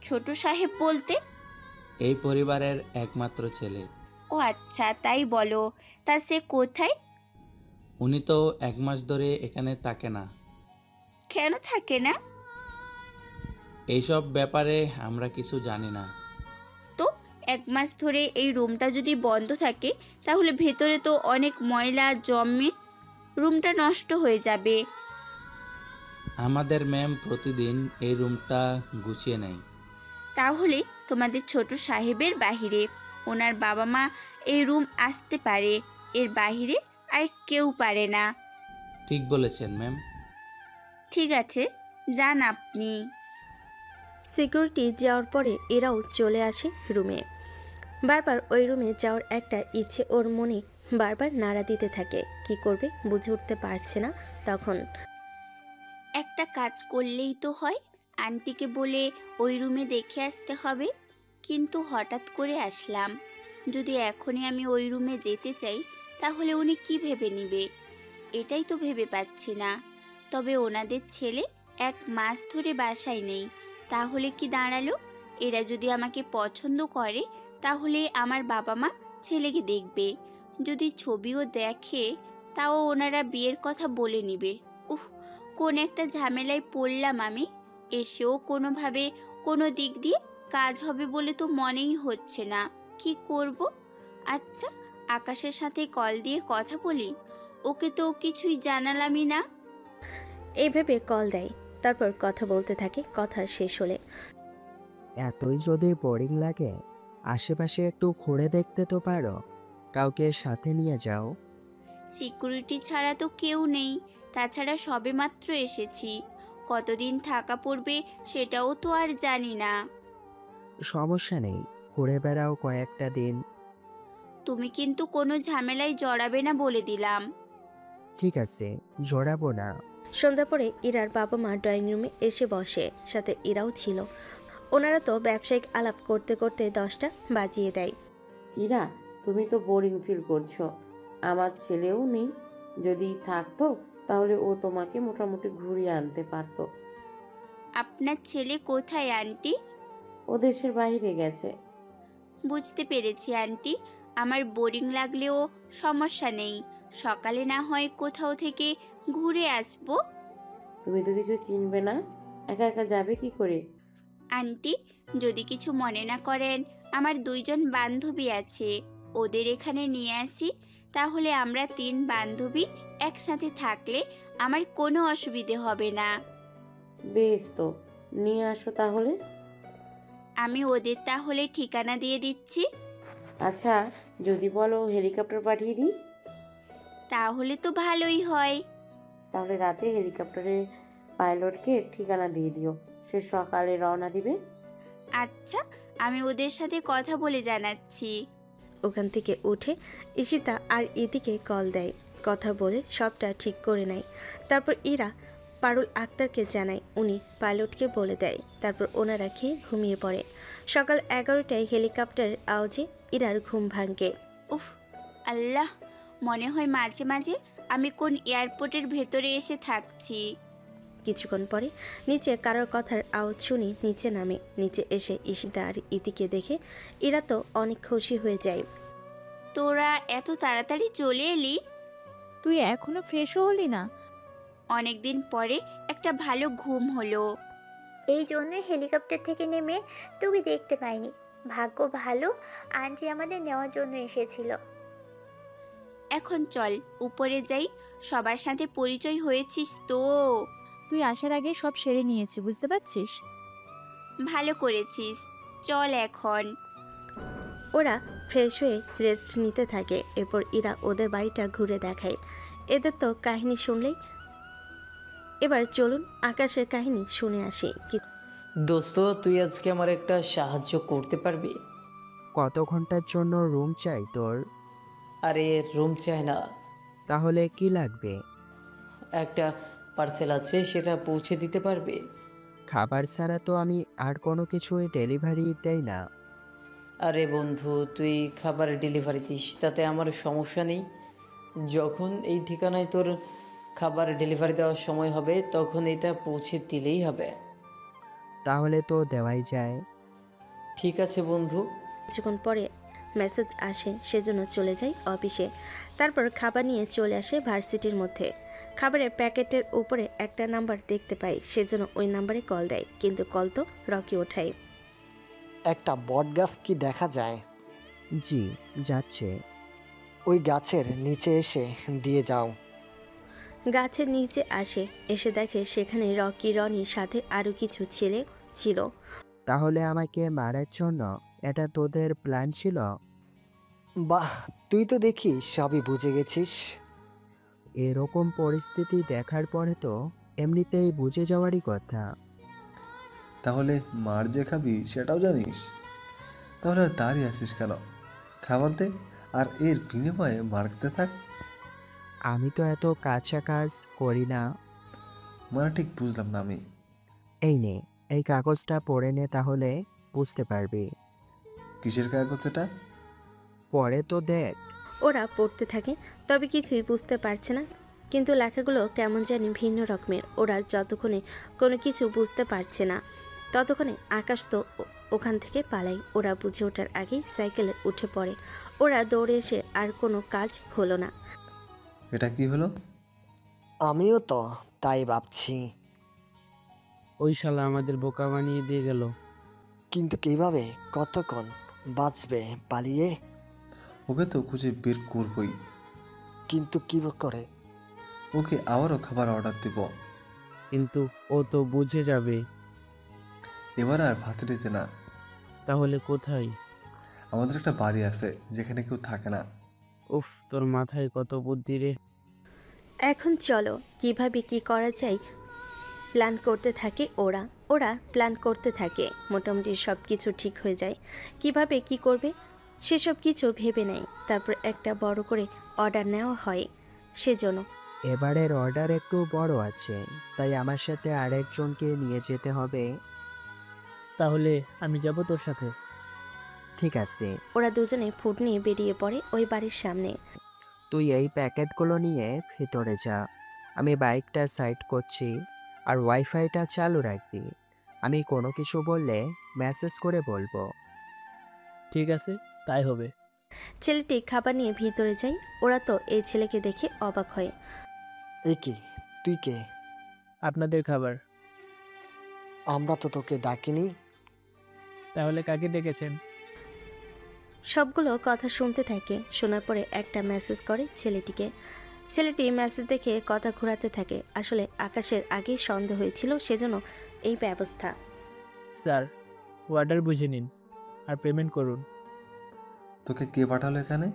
ছোট সাহেব বলতে? এই পরিবারের একমাত্র ছেলে। ও আচ্ছা, তাই বলো। তা সে কোথায়? উনি তো 1 মাস ধরে এখানে থাকে না। কেন থাকে না? এইসব ব্যাপারে আমরা কিছু জানি না। তো 1 মাস ধরে এই রুমটা যদি বন্ধ থাকে তাহলে ভেতরে তো অনেক ময়লা জমে রুমটা নষ্ট হয়ে যাবে। আমাদের ম্যাম প্রতিদিন এই রুমটা গুছিয়ে নেয়। তাহলে তোমাদের ছোট সাহেবের বাহিরে ওনার বাবা মা এই রুম আসতে পারে, এর বাহিরে আর কেউ পারে না। ঠিক বলেছেন ম্যাম। ঠিক আছে, যান আপনি। সিকিউরিটি যাওয়ার পরে এরাও চলে আসে রুমে। বারবার ওই রুমে যাওয়ার একটা ইচ্ছে ওর মনে বারবার নাড়া দিতে থাকে, কি করবে বুঝে উঠতে পারছে না। তখন একটা কাজ করলেই তো হয়, আন্টিকে বলে ওই রুমে দেখে আসতে হবে। কিন্তু হঠাৎ করে আসলাম, যদি এখনই আমি ওই রুমে যেতে চাই তাহলে উনি কি ভেবে নিবে, এটাই তো ভেবে পাচ্ছি না। তবে ওনাদের ছেলে 1 মাস ধরে বাসায় নেই, তাহলে কি দাঁড়ালো? এরা যদি আমাকে পছন্দ করে তাহলে আমার বাবা মা ছেলেকে দেখবে, যদি ছবিও দেখে তাও ওনারা বিয়ের কথা বলে নিবে। উফ, কোন একটা ঝামেলায় পড়লাম আমি। এসেও কোনোভাবে কোনো দিক দিয়ে কাজ হবে বলে তো মনেই হচ্ছে না। কি করব? আচ্ছা, আকাশের সাথে কল দিয়ে কথা বলি, ওকে তো কিছুই জানালামই না। এইভাবে কল দেয়, তারপর কথা বলতে থাকে। কথা শেষ হলে এতই যদি বোরিং লাগে আশেপাশে একটু ঘুরে দেখতে তো পারো, কাউকে সাথে নিয়ে যাও। সিকিউরিটি ছাড়া তো কেউ নেই, তাছাড়া সবেমাত্র এসেছি, কতদিন থাকা পড়বে সেটাও তো আর জানি না। সমস্যা নেই, ঘুরে বেড়াও কয়েকটা দিন। তুমি কিন্তু কোনো ঝামেলায় জড়াবে না বলে দিলাম। ঠিক আছে, জড়াবো না। সন্ধ্যা পরে ইরার বাবা মা ড্রয়িং রুমে এসে বসে, সাথে ইরাও ছিল। ওনারা তো ব্যবসায়িক আলাপ করতে করতে 10টা বাজিয়ে দেয়। ইরা, তুমি তো বোরিং ফিল করছো। আমার ছেলেও নেই, যদি থাকতো তাহলে ও তোমাকে মোটামুটি ঘুরিয়ে আনতে পারতো। আপনার ছেলে কোথায় আন্টি? ও দেশের বাইরে গেছে। বুঝতে পেরেছি আন্টি, আমার বোরিং লাগলেও সমস্যা নেই, সকালে না হয় কোথাও থেকে ঘুরে আসবো। তুমি তো কিছু চিনবে না, একা একা যাবে কি করে? আন্টি, যদি কিছু মনে না করেন, আমার 2 জন বান্ধবী আছে, ওদের এখানে নিয়ে আসি, তাহলে আমরা 3 বান্ধবী একসাথে থাকলে আমার কোনো অসুবিধে হবে না। বেশ, তো নিয়ে আসো তাহলে। আমি ওদের তাহলে ঠিকানা দিয়ে দিচ্ছি। আচ্ছা, যদি বলো হেলিকপ্টার পাঠিয়ে দিই? তাহলে তো ভালোই হয়। তাহলে রাতে হেলিকপ্টারে পাইলটকে ঠিকানা দিয়ে দিও, সে সকালে রওনা দিবে। আচ্ছা, আমি ওদের সাথে কথা বলে জানাচ্ছি। ওখান থেকে উঠে ঈশিতা আর ইদিকে কল দেয়, কথা বলে সবটা ঠিক করে নেয়। তারপর ইরা পারুল আক্তারকে জানায়, উনি পাইলটকে বলে দেয়। তারপর ওনারা খেয়ে ঘুমিয়ে পড়ে। সকাল 11টায় হেলিকপ্টারের আওয়াজে ইরার ঘুম ভাঙে। উফ আল্লাহ, মনে হয় মাঝে মাঝে আমি কোন এয়ারপোর্টের ভেতরে এসে থাকছি। কিছুক্ষণ পরে নিচে কারোর কথার আওয়াজ শুনি নিচে নামে। নিচে এসে ঈশিতা আর ইতিকে দেখে ইরা তো অনেক খুশি হয়ে যায়। তোরা এত তাড়াতাড়ি চলে এলি? তুই এখনো ফ্রেশও হলি না? অনেক দিন পরে একটা ভালো ঘুম হলো। এই জন্যই হেলিকপ্টার থেকে নেমে তোকে দেখতে পাইনি। ভাগ্য ভালো, আন্টি আমাদের নেওয়ার জন্য এসেছিল। এখন চল উপরে যাই, সবার সাথে পরিচয় হয়েছিস তো। তুই আসার আগে সব সেরে নিয়েছি, বুঝতে পারছিস? ভালো করেছিস, চল এখন। ওরা ফ্রেশ হয়ে রেস্ট নিতে থাকে। এরপর ইরা ওদের বাড়িটা ঘুরে দেখায়। এদের তো কাহিনী শুনলেই, এবার চলুন আকাশের কাহিনী শুনে আসি। দোস্ত, তুই আজকে আমার একটা সাহায্য করতে পারবি? কত ঘন্টার জন্য রুম চাই তোর? আরে রুম চাই না, তাহলে কি লাগবে? একটা পার্সেল আছে, সেটা পৌঁছে দিতে পারবে? খাবার ছাড়া তো আমি আর কোনো কিছুই ডেলিভারি দেই না। আরে বন্ধু, তুই খাবার ডেলিভারি দিস, তাতে আমার সমস্যা নেই। যখন এই ঠিকানায় তোর খাবার ডেলিভারি দেওয়ার সময় হবে তখন এটা পৌঁছে দিলেই হবে। তাহলে তো দেওয়াই যায়। ঠিক আছে বন্ধু। কিছুক্ষণ পরে মেসেজ আসে, সেজন্য চলে যায় অফিসে। তারপর খাবার নিয়ে চলে আসে ভার্সিটির মধ্যে। খাবারের প্যাকেটের উপরে একটা নাম্বার দেখতে পাই, সেজন্য ওই নাম্বারে কল দেয়, কিন্তু কল তো রকি ওঠায়। একটা বট গাছ কি দেখা যায়? জি, যাচ্ছে। ওই গাছের নিচে এসে দিয়ে যাও। গাছের নিচে আসে, এসে দেখে সেখানে রকি, রনির সাথে আরও কিছু ছেলে ছিল। তাহলে আমাকে মারার জন্য এটা তোদের প্ল্যান ছিল? বাহ, তুই তো দেখি সবই বুঝে গেছিস। এরকম পরিস্থিতি দেখার পরে তো এমনিতেই বুঝে যাওয়ারই কথা। তাহলে মার যে খাবি সেটাও জানিস? তাহলে আর দাঁড়িয়ে আসিস কেন? খাবার দে আর এর বিনিময়ে মারতে থাক। আমি তো এত কাঁচা কাজ করি না। মানে ঠিক বুঝলাম না আমি। এই নে, এই কাগজটা পড়ে নে, তাহলে বুঝতে পারবি। কিসের কাগজ এটা? পরে তো দেখ। ওরা পড়তে থাকে, তবে কিছুই বুঝতে পারছে না, কিন্তু লেখাগুলো কেমন জানি ভিন্ন রকমের। ওরা যতক্ষণে কোনো কিছু বুঝতে পারছে না ততক্ষণে আকাশ তো ওখান থেকে পালাই। ওরা বুঝে ওঠার আগেই সাইকেলে উঠে পড়ে। ওরা দৌড়ে এসে আর কোনো কাজ হলো না। এটা কি হলো? আমিও তো তাই ভাবছি, ওই শালা আমাদের বোকা বানিয়ে দিয়ে গেল। কিন্তু কিভাবে, কতক্ষণ বাঁচবে পালিয়ে? ওকে তো খুঁজে বের করবই। কিন্তু কি করে? ওকে আবারও খাবার অর্ডার দেব। কিন্তু ও তো বুঝে যাবে। এবার আর ভার্সিটিতে না। তাহলে কোথায়? আমাদের একটা বাড়ি আছে যেখানে কেউ থাকে না। উফ, তোর মাথায় কত বুদ্ধি রে। এখন চলো কিভাবে কি করা যায় প্ল্যান করতে থাকে ওরা। ওরা প্ল্যান করতে থাকে, মোটামুটি সব কিছু ঠিক হয়ে যায়। কিভাবে কি করবে সেসব কিছু ভেবে নেয়। তারপর একটা বড় করে অর্ডার নেওয়া হয় সেজন্য। এবারের অর্ডার একটু বড় আছে, তাই আমার সাথে আরেকজনকে নিয়ে যেতে হবে। তাহলে আমি যাব তোর সাথে। ঠিক আছে, ওরা দুজনে ফুড নিয়ে বেরিয়ে পড়ে ওই বাড়ির সামনে। তুই এই প্যাকেটগুলো নিয়ে ভিতরে যা, আমি বাইকটা সাইড করছি, আর ওয়াইফাইটা চালু রাখবি। আমি কোনো কিছু বললে মেসেজ করে বলবো। ঠিক আছে, তাই হবে। ছেলেটি খাবার নিয়ে ভিতরে যায়। ওরা তো এই ছেলেকে দেখে অবাক হয়। এ কি, তুই কে? আপনাদের খাবার। আমরা তো তোকে ডাকিনি। তাহলে কাকে ডেকেছেন? সবগুলো কথা শুনতে থাকে। শোনার পরে একটা মেসেজ করে ছেলেটিকে। ছেলেটি মেসেজ দেখে কথা ঘোরাতে থাকে। আসলে আকাশের আগেই সন্দেহ হয়েছিল, সেজন্য এই ব্যবস্থা। স্যার, অর্ডার বুঝে নিন আর পেমেন্ট করুন। তোকে কে পাঠালো এখানে?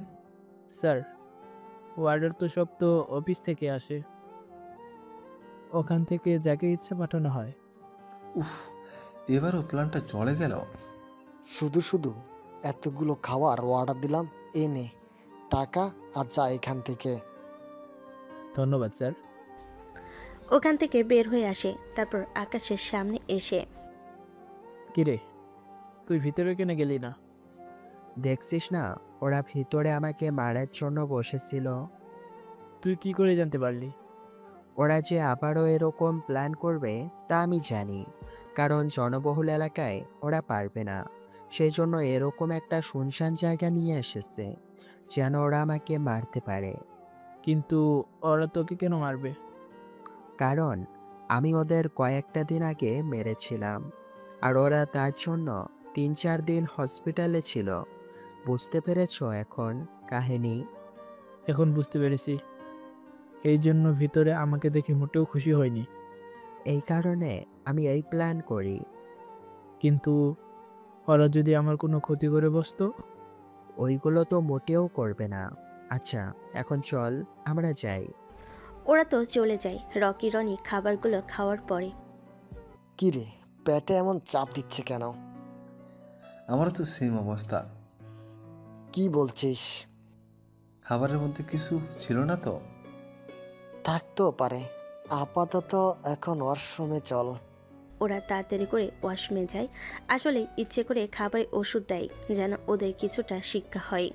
স্যার, অর্ডার তো সব তো অফিস থেকে আসে, ওখান থেকে যাকে ইচ্ছা পাঠানো হয়। উফ, এবারও প্ল্যানটা চলে গেল। শুধু শুধু এতগুলো খাবার অর্ডার দিলাম। এ নে টাকা, আর যা এখান থেকে। ধন্যবাদ স্যার। ওখান থেকে বের হয়ে আসে। তারপর আকাশের সামনে এসে, কিরে, তুই ভিতরে কেন গেলি না? দেখছিস না, ওরা ভিতরে আমাকে মারার জন্য বসেছিল। তুই কি করে জানতে পারলি? ওরা যে আবারও এরকম প্ল্যান করবে তা আমি জানি, কারণ জনবহুল এলাকায় ওরা পারবে না। সেই জন্য এরকম একটা শুনশান জায়গা নিয়ে এসেছে, যেন ওরা আমাকে মারতে পারে। কিন্তু ওরা তোকে কেন মারবে? কারণ আমি ওদের কয়েকটা দিন আগে মেরেছিলাম, আর ওরা তার জন্য 3-4 দিন হসপিটালে ছিল। বুঝতে পেরেছো এখন কাহিনী? এখন বুঝতে পেরেছি। এই জন্য ভিতরে আমাকে দেখে মোটেও খুশি হয়নি। এই কারণে আমি এই প্ল্যান করি। কিন্তু ওরা যদি আমার কোনো ক্ষতি করে বসতো? ওইগুলো তো মোটেও করবে না। আচ্ছা, এখন চল আমরা যাই। ওরা তো চলে যায়। রকি রনি খাবারগুলো খাওয়ার পরে, কি রে, পেটে এমন চাপ দিচ্ছে কেন? আমারও তো সেম অবস্থা। কি বলছিস? খাবারের মধ্যে কিছু ছিল না তো? থাকতেও পারে। আপাতত এখন ওয়াশরুমে চল। ওরা তাড়াতাড়ি করে ওয়াশরুমে যায়। আসলে ইচ্ছে করে খাবারে ওষুধ দেয় যেন ওদের কিছুটা শিক্ষা হয়।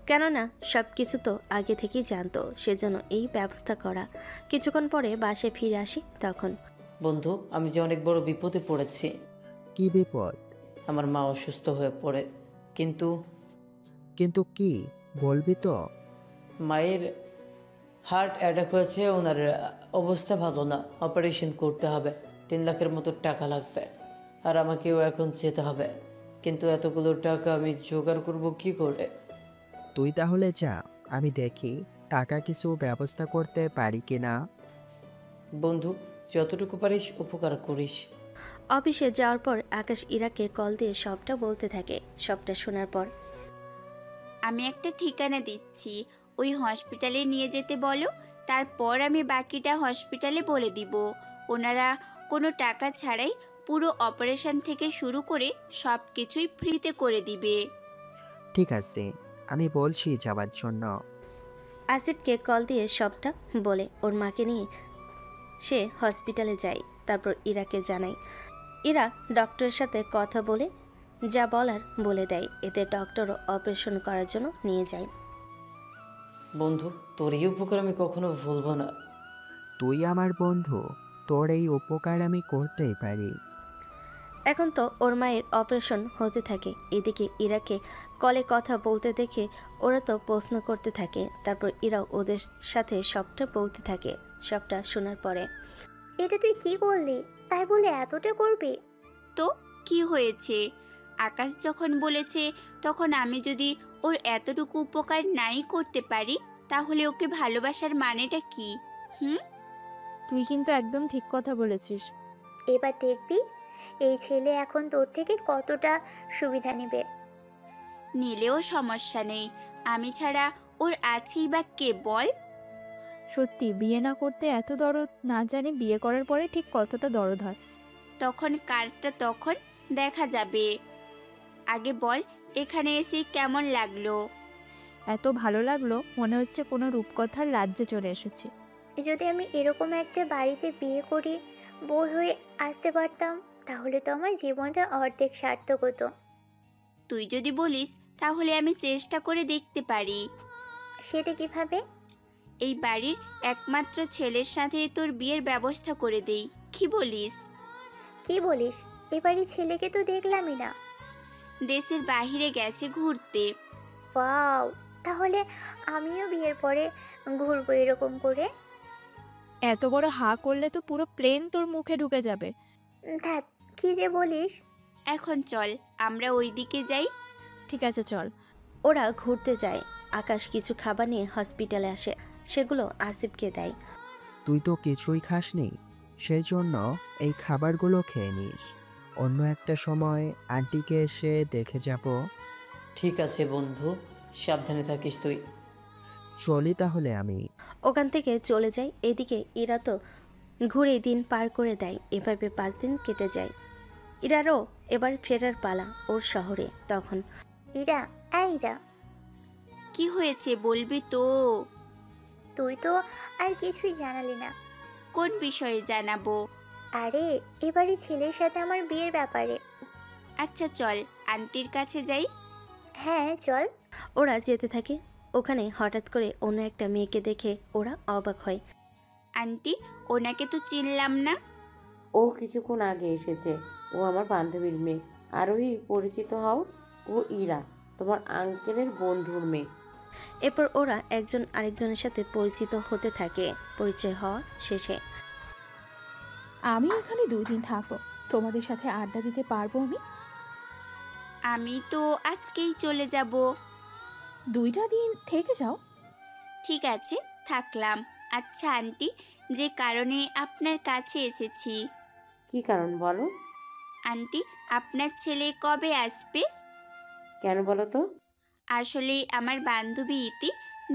কেননা সব কিছু তো আগে থেকেই জানতো, সেজন্য এই ব্যবস্থা করা। কিছুক্ষণ পরে বাসায় ফিরে আসে। তখন, বন্ধু, আমি যে অনেক বড় বিপদে পড়েছি। কি বিপদ? আমার মা অসুস্থ হয়ে পড়ে। কিন্তু কিন্তু কি বলবি তো? মায়ের হার্ট অ্যাটাক হয়েছে, ওনার অবস্থা ভালো না, অপারেশন করতে হবে, 3 লাখের মতো টাকা লাগবে, আর আমাকেও এখন যেতে হবে। কিন্তু এতগুলো টাকা আমি জোগাড় করব কি করে? তুই তাহলে যা, আমি দেখি টাকা কিছু ব্যবস্থা করতে পারি কিনা। বন্ধু, যতটুকু পারিস উপকার করিস। অফিসে যাওয়ার পর আকাশ ইরাকে কল দিয়ে সবটা বলতে থাকে। সবটা শোনার পর, আমি একটা ঠিকানা দিচ্ছি, ওই হসপিটালে নিয়ে যেতে বলো। তারপর আমি বাকিটা হসপিটালে বলে দিব। ওনারা কোনো টাকা ছাড়াই পুরো অপারেশন থেকে শুরু করে সব কিছুই ফ্রিতে করে দিবে। ঠিক আছে, আমি বলছি যাওয়ার জন্য। আসিফকে কল দিয়ে সবটা বলে ওর মাকে নিয়ে সে হসপিটালে যায়। তারপর ইরাকে জানায়। ইরা ডক্টরের সাথে কথা বলে যা বলার বলে দেয়। এতে ডক্টরও অপারেশন করার জন্য নিয়ে যায়। বন্ধু, তোর এই উপকার আমি কখনো ভুলবো না। তুই আমার বন্ধু, তোর এই উপকার আমি করতেই পারি। এখন তো ওর মায়ের অপারেশন হতে থাকে, এদিকে ইরাকে কলে কথা বলতে দেখে ওরা তো প্রশ্ন করতে থাকে, তারপর ইরাও ওদের সাথে সবটা বলতে থাকে। সবটা শোনার পরে, এটা তুই কি করলি? তাই বলে এতটা করবি? তো কি হয়েছে? আকাশ যখন বলেছে, তখন আমি যদি ওর এতটুকু উপকার নাই করতে পারি, তাহলে ওকে ভালোবাসার মানেটা কি? তুই কিন্তু একদম ঠিক কথা বলেছিস। এবার দেখবি এই ছেলে এখন তোর থেকে কতটা সুবিধা নেবে। নিলেও সমস্যা নেই, আমি ছাড়া ওর আছেই বা কে বল? সত্যি বিয়ে না করতে এত দরদ, না জানি বিয়ে করার পরে ঠিক কতটা দরদ হয়। তখন কারটা তখন দেখা যাবে। আগে বল, এখানে এসে কেমন লাগলো? এত ভালো লাগলো, মনে হচ্ছে কোনো রূপকথার রাজ্যে চলে এসেছি। যদি আমি এরকম একটা বাড়িতে বিয়ে করি, বউ হয়ে আসতে পারতাম, তাহলে তো আমার জীবনটা অর্ধেক সার্থক হতো। তুই যদি বলিস তাহলে আমি চেষ্টা করে দেখতে পারি। সেটা কিভাবে? এই বাড়ির একমাত্র ছেলের সাথে তোর বিয়ের ব্যবস্থা করে দেই, কি বলিস? কি বলিস? এবারই ছেলেকে তো দেখলামই না। দেশের বাইরে গেছে ঘুরতে। ওয়াও, তাহলে আমিও বিয়ের পরে ঘুরবো এরকম করে। এত বড় হা করলে তো পুরো প্লেন তোর মুখে ঢুকে যাবে। ধ্যাৎ, কি যে বলিস। এখন চল আমরা ওই দিকে যাই। ঠিক আছে চল। ওরা ঘুরতে যায়। আকাশ কিছু খাবার নিয়ে হসপিটালে আসে, সেগুলো আসিফকে দেয়। তুই তো কিছুই খাসনি, সেই জন্য এই খাবারগুলো খেয়ে নিস। অন্য একটা সময় আন্টিকে এসে দেখে যাব। ঠিক আছে বন্ধু, সাবধানে থাকিস তুই। চলি তাহলে আমি। ওখান থেকে চলে যায়। এদিকে ইরা তো ঘুরে দিন পার করে দেয়। এভাবে 5 দিন কেটে যায়। ইরারও এবার ফেরার পালা ওর শহরে। তখন ইরা, ইরা, কি হয়েছে বলবি তো? তুই তো আর কিছুই জানালি না। কোন বিষয়ে জানাবো? আরে, এবারে ছেলের সাথে আমার বিয়ের ব্যাপারে। আচ্ছা চল আন্টির কাছে যাই। হ্যাঁ চল। ওরা যেতে থাকে। ওখানে হঠাৎ করে অন্য একটা মেয়েকে দেখে ওরা অবাক হয়। আন্টি, ওনাকে তো চিনলাম না। ও কিছুক্ষণ আগে এসেছে, ও আমার বান্ধবীর মেয়ে। আরোহী, পরিচিত হও, ও ইরা, তোমার আঙ্কেলের বন্ধুর মেয়ে। এরপর ওরা একজন আরেকজনের সাথে পরিচিত হতে থাকে। পরিচয় হওয়া শেষে, আমি এখানে 2 দিন থাকবো, তোমাদের সাথে আড্ডা দিতে পারবো আমি? আমি তো আজকেই চলে যাব। 2টা দিন থেকে যাও। ঠিক আছে, থাকলাম। আচ্ছা আন্টি, যে কারণে আপনার কাছে এসেছি। কি কারণ বলো? আন্টি, আপনার ছেলে কবে আসবে? কেন বলো তো? আসলে আমার বান্ধবী ইতি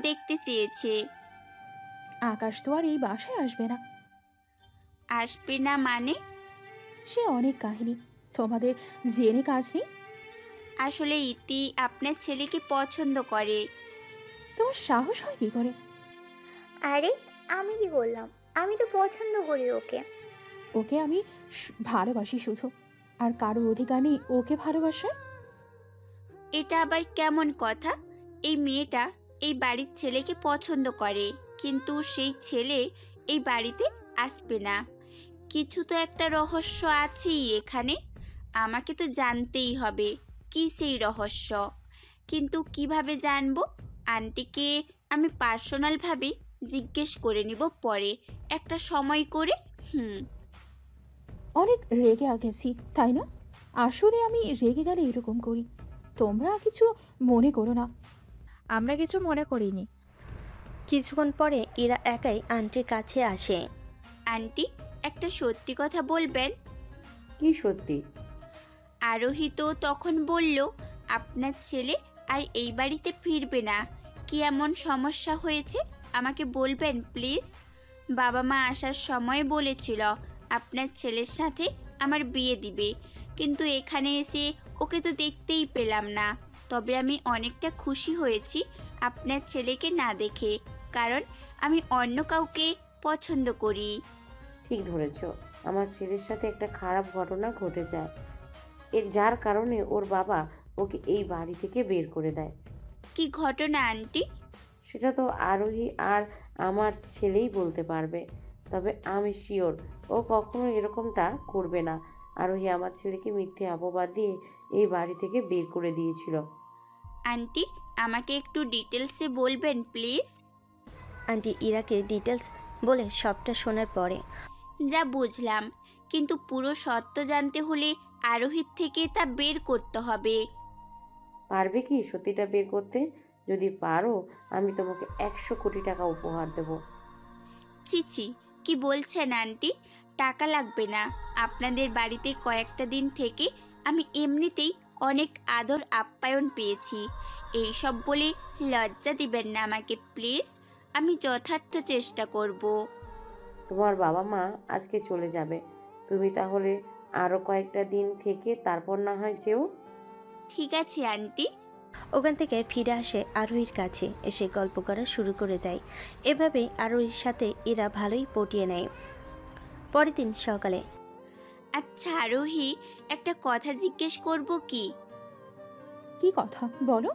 দেখতে চেয়েছে। আকাশ তো আর এই বাসায় আসবে না। আসবে না মানে? সে অনেক কাহিনী, তোমাদের জেনে কাজ নেই। আসলে ইতি আপনার ছেলেকে পছন্দ করে। তোমার সাহস হয় কি করে? আরে, আমি কি বললাম? আমি তো পছন্দ করি ওকে। ওকে আমি ভালোবাসি শুধু, আর কারোর অধিকার নেই ওকে ভালোবাসার। এটা আবার কেমন কথা? এই মেয়েটা এই বাড়ির ছেলেকে পছন্দ করে, কিন্তু সেই ছেলে এই বাড়িতে আসবে না। কিছু তো একটা রহস্য আছেই এখানে। আমাকে তো জানতেই হবে কি সেই রহস্য। কিন্তু কিভাবে জানবো? আন্টিকে আমি পার্সোনালভাবে জিজ্ঞেস করে নিব পরে, একটা সময় করে। অনেক রেগে গেছি তাই না? আসলে আমি রেগে গেলে এরকম করি, তোমরা কিছু মনে করো না। আমরা কিছু মনে করিনি। কিছুক্ষণ পরে ইরা একাই আন্টির কাছে আসে। আন্টি, একটা সত্যি কথা বলবেন? কি সত্যি? আরোহী তো তখন বলল আপনার ছেলে আর এই বাড়িতে ফিরবে না। কি এমন সমস্যা হয়েছে আমাকে বলবেন প্লিজ? বাবা মা আসার সময় বলেছিল আপনার ছেলের সাথে আমার বিয়ে দিবে, কিন্তু এখানে এসে ওকে তো দেখতেই পেলাম না। তবে আমি অনেকটা খুশি হয়েছি আপনার ছেলেকে না দেখে, কারণ আমি অন্য কাউকে পছন্দ করি। ঠিক ধরেছ, আমার ছেলের সাথে একটা খারাপ ঘটনা ঘটে যায়, যার কারণে ওর বাবা ওকে এই বাড়ি থেকে বের করে দেয়। কি ঘটনা আন্টি? সেটা তো আরোহী আর আমার ছেলেই বলতে পারবে, তবে আমি শিওর ও কখনো এরকমটা করবে না। আরোহী আমার ছেলেকে মিথ্যে অপবাদ দিয়ে এই বাড়ি থেকে বের করে দিয়েছিল। আন্টি, আমাকে একটু ডিটেলসে বলবেন প্লিজ? আন্টি ইরাকে ডিটেলস বলে সবটা শোনার পরে যা বুঝলাম, কিন্তু পুরো সত্য জানতে হলে আরোহীর থেকে তা বের করতে হবে। পারবে কি সত্যিটা বের করতে? যদি পারো আমি তোমাকে 100 কোটি টাকা উপহার দেব। চিচি, কি বলছেন আন্টি? টাকা লাগবে না। আপনাদের বাড়িতে কয়েকটা দিন থেকে আমি এমনিতেই অনেক আদর আপ্যায়ন পেয়েছি। এইসব বলে লজ্জা দিবেন না আমাকে প্লিজ। আমি যথার্থ চেষ্টা করব। তোমার বাবা মা আজকে চলে যাবে, তুমি তাহলে আরো কয়েকটা দিন থেকে তারপর না হয় যেও। ঠিক আছে আন্টি। ওখান থেকে ফিরে আসে আরোহীর কাছে, এসে গল্প করা শুরু করে দেয়। এভাবেই আরোহীর সাথে এরা ভালোই পটিয়ে নেয়। পরের দিন সকালে আচ্ছা আরোহী, একটা কথা জিজ্ঞেস করব কি? কি কথা বলো?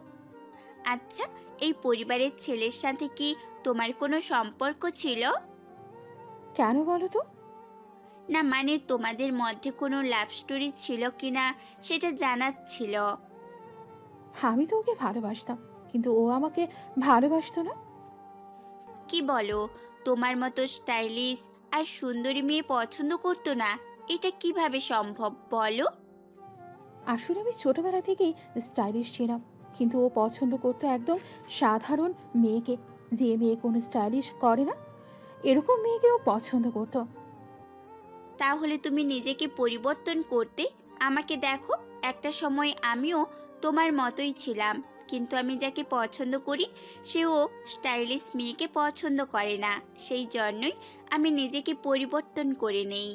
আচ্ছা, এই পরিবারের ছেলের সাথে কি তোমার কোনো সম্পর্ক ছিল? কেন বলো তো? না মানে তোমাদের মধ্যে কোনো লাভ স্টোরি ছিল কিনা সেটা জানার ছিল। আমি তো ওকে ভালোবাসতাম, কিন্তু ও আমাকে ভালোবাসতো না। কি বলো, তোমার মতো স্টাইলিশ আর সুন্দরী মেয়ে পছন্দ করতো না? এটা কিভাবে সম্ভব বলো? আসলে আমি ছোটবেলা থেকেই স্টাইলিশ ছিলাম, কিন্তু ও পছন্দ করতো একদম সাধারণ মেয়েকে, যে মেয়ে কোনো স্টাইলিশ করে না, এরকম মেয়েকে ও পছন্দ করতো। তাহলে তুমি নিজেকে পরিবর্তন করতে। আমাকে দেখো, একটা সময় আমিও তোমার মতোই ছিলাম, কিন্তু আমি যাকে পছন্দ করি সেও স্টাইলিশ মেয়েকে পছন্দ করে না। সেই জন্যই আমি নিজেকে পরিবর্তন করে নেই।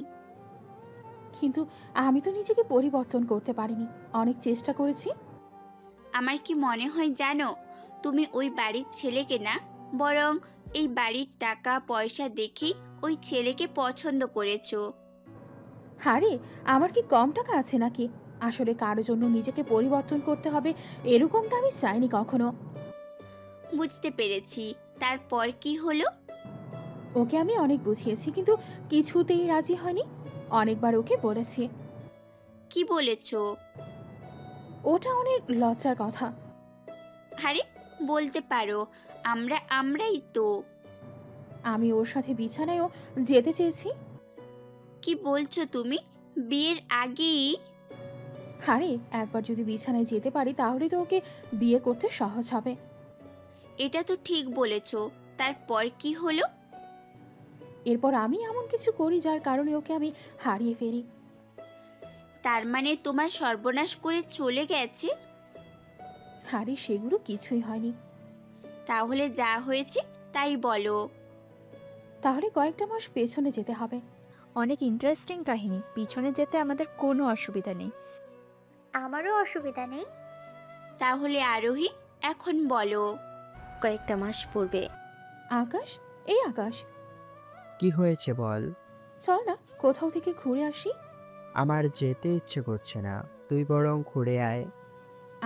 কিন্তু আমি তো নিজেকে পরিবর্তন করতে পারিনি, অনেক চেষ্টা করেছি। আমার কি মনে হয় জানো, তুমি ওই বাড়ির ছেলেকে না, বরং এই বাড়ির টাকা পয়সা দেখি ওই ছেলেকে পছন্দ করেছো। আরে আমার কি কম টাকা আছে নাকি? আসলে কারোর জন্য নিজেকে পরিবর্তন করতে হবে এরকমটা আমি চাইনি কখনো। বুঝতে পেরেছি। তারপর কি হলো? ওকে আমি অনেক বুঝিয়েছি, কিন্তু কিছুতেই রাজি হয়নি। অনেকবার ওকে বলেছি। কি বলেছো? ওটা অনেক লজ্জার কথা। আরে বলতে পারো, আমরাই তো। আমি ওর সাথে বিছানায়ও যেতে চেয়েছি। কি বলছো তুমি? বিয়ের আগেই? আরে একবার যদি বিছানায় যেতে পারি তাহলে তো ওকে বিয়ে করতে সহজ হবে। এটা তো ঠিক বলেছো। তারপর কি হলো? এরপর আমি এমন কিছু করি যার কারণে ওকে আমি হারিয়ে ফেলি। তার মানে তোমার সর্বনাশ করে চলে গেছে? আরে সেগুলো কিছুই হয়নি। তাহলে যা হয়েছে তাই বলো। তাহলে কয়েকটা মাস পেছনে যেতে হবে। অনেক ইন্টারেস্টিং কাহিনী, পিছনে যেতে আমাদের কোনো অসুবিধা নেই। আমারও অসুবিধা নেই। তাহলে আরোহী, এখন বলো। কয়েকটা মাস পূর্বে আকাশ, এই আকাশ, কি হয়েছে বল? চল না কোথাও থেকে ঘুরে আসি। আমার যেতে ইচ্ছে করছে না, তুই বরং ঘুরে আয়।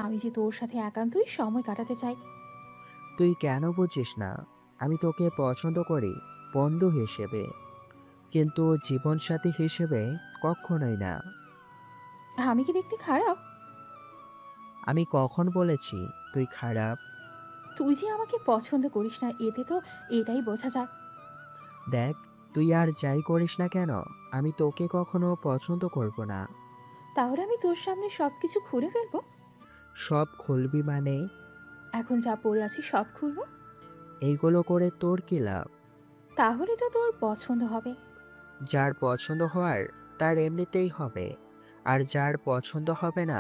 আমি যে তোর সাথে একান্তই সময় কাটাতে চাই। তুই কেন বুঝিস না? আমি তোকে পছন্দ করি বন্ধু হিসেবে, কিন্তু জীবনসাথী হিসেবে কখনোই না। আমি কি দেখতে খারাপ? আমি কখন বলেছি তুই খারাপ? তুই যে আমাকে পছন্দ করিস না এতে তো এটাই বোঝা যায়। দেখ, তুই আর যাই করিস না কেন, আমি তোকে কখনো পছন্দ করব না। তাহলে আমি তোর সামনে সবকিছু খুলে ফেলবো? সব খুলবি মানে? এখন যা পড়ে আছি সব খুলবো। এইগুলো করে তোর কি লাভ? তাহলে তো তোর পছন্দ হবে। যার পছন্দ হওয়ার তার এমনিতেই হবে, আর যার পছন্দ হবে না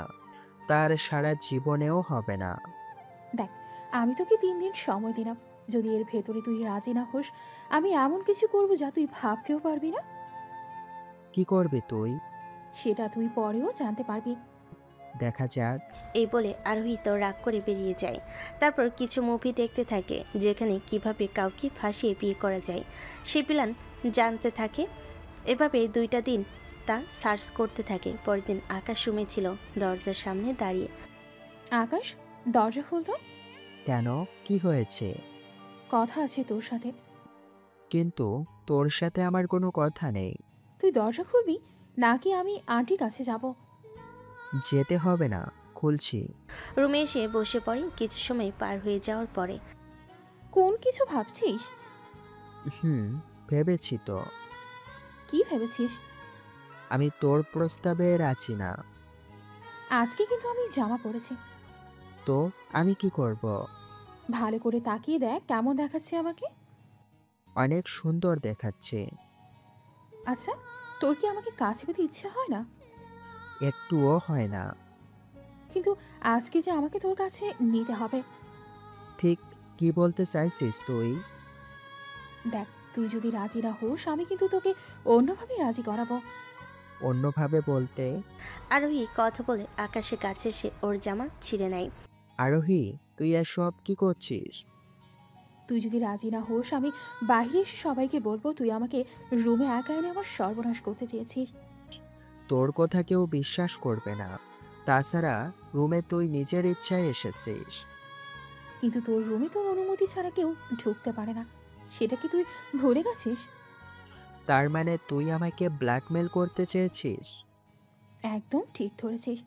তার সারা জীবনেও হবে না। দেখ, আমি তোকে 3 দিন সময় দিলাম। যদি এর ভেতরে তুই রাজি না হোস, আমি এমন কিছু করবো যা তুই ভাবতেও পারবি না। কি করবি তুই? সেটা তুই পরেও জানতে পারবি। দেখা যাক। এই বলে আরোহী তো রাগ করে বেরিয়ে যায়। তারপর কিছু মুভি দেখতে থাকে যেখানে কিভাবে কাউকে ফাঁসিয়ে বিয়ে করা যায় সেই প্ল্যান জানতে থাকে। এভাবে 2টা দিন তা সার্চ করতে থাকে। পরের দিন আকাশ রুমে ছিল, দরজার সামনে দাঁড়িয়ে। আকাশ, দরজা খুলতো। কেন, কি হয়েছে? কথা আছে তোর সাথে। কিন্তু তোর সাথে আমার কোনো কথা নেই। তুই দরজা খুলবি নাকি আমি আন্টির কাছে যাব? যেতে হবে না, খুলছি। রুমে এসে বসে পড়ে। কিছু সময় পার হয়ে যাওয়ার পরে কোন কিছু ভাবছিস? ভেবেছি তো। কি ভেবেছিস? আমি তোর প্রস্তাবে রাজি না। আজকে কিন্তু আমি জামা পরেছি। তো আমি কি করব? ভালো করে তাকিয়ে দেখ কেমন দেখাচ্ছে আমাকে। অনেক সুন্দর দেখাচ্ছে। আচ্ছা, তোর কি আমাকে কাছে পেতে ইচ্ছে হয় না? একটুও হয় না। কিন্তু আজকে যে আমাকে তোর কাছে নিতে হবে। ঠিক কি বলতে চাইছিস তুই? দেখ, তুই যদি রাজি না হোস আমি কিন্তু তোকে অন্যভাবে রাজি করাবো। অন্যভাবে বলতে? আরোহী কথা বলে আকাশের কাছে এসে ওর জামা ছিঁড়ে নেয়। আরোহী, তুই এসব কি করছিস? তুই যদি রাজি না হোস আমি বাইরে এসে সবাইকে বলবো তুই আমাকে রুমে একা এনে আমার সর্বনাশ করতে চেয়েছিস। তোর কথা কেউ বিশ্বাস করবে না। তাছাড়া রুমে তুই নিজের ইচ্ছায় এসেছিস। কিন্তু তোর রুমে তোর অনুমতি ছাড়া কেউ ঢুকতে পারে না, সেটা কি তুই ভুলে গেছিস? তার মানে তুই আমাকে ব্ল্যাকমেল করতে চেয়েছিস? একদম ঠিক ধরেছিস।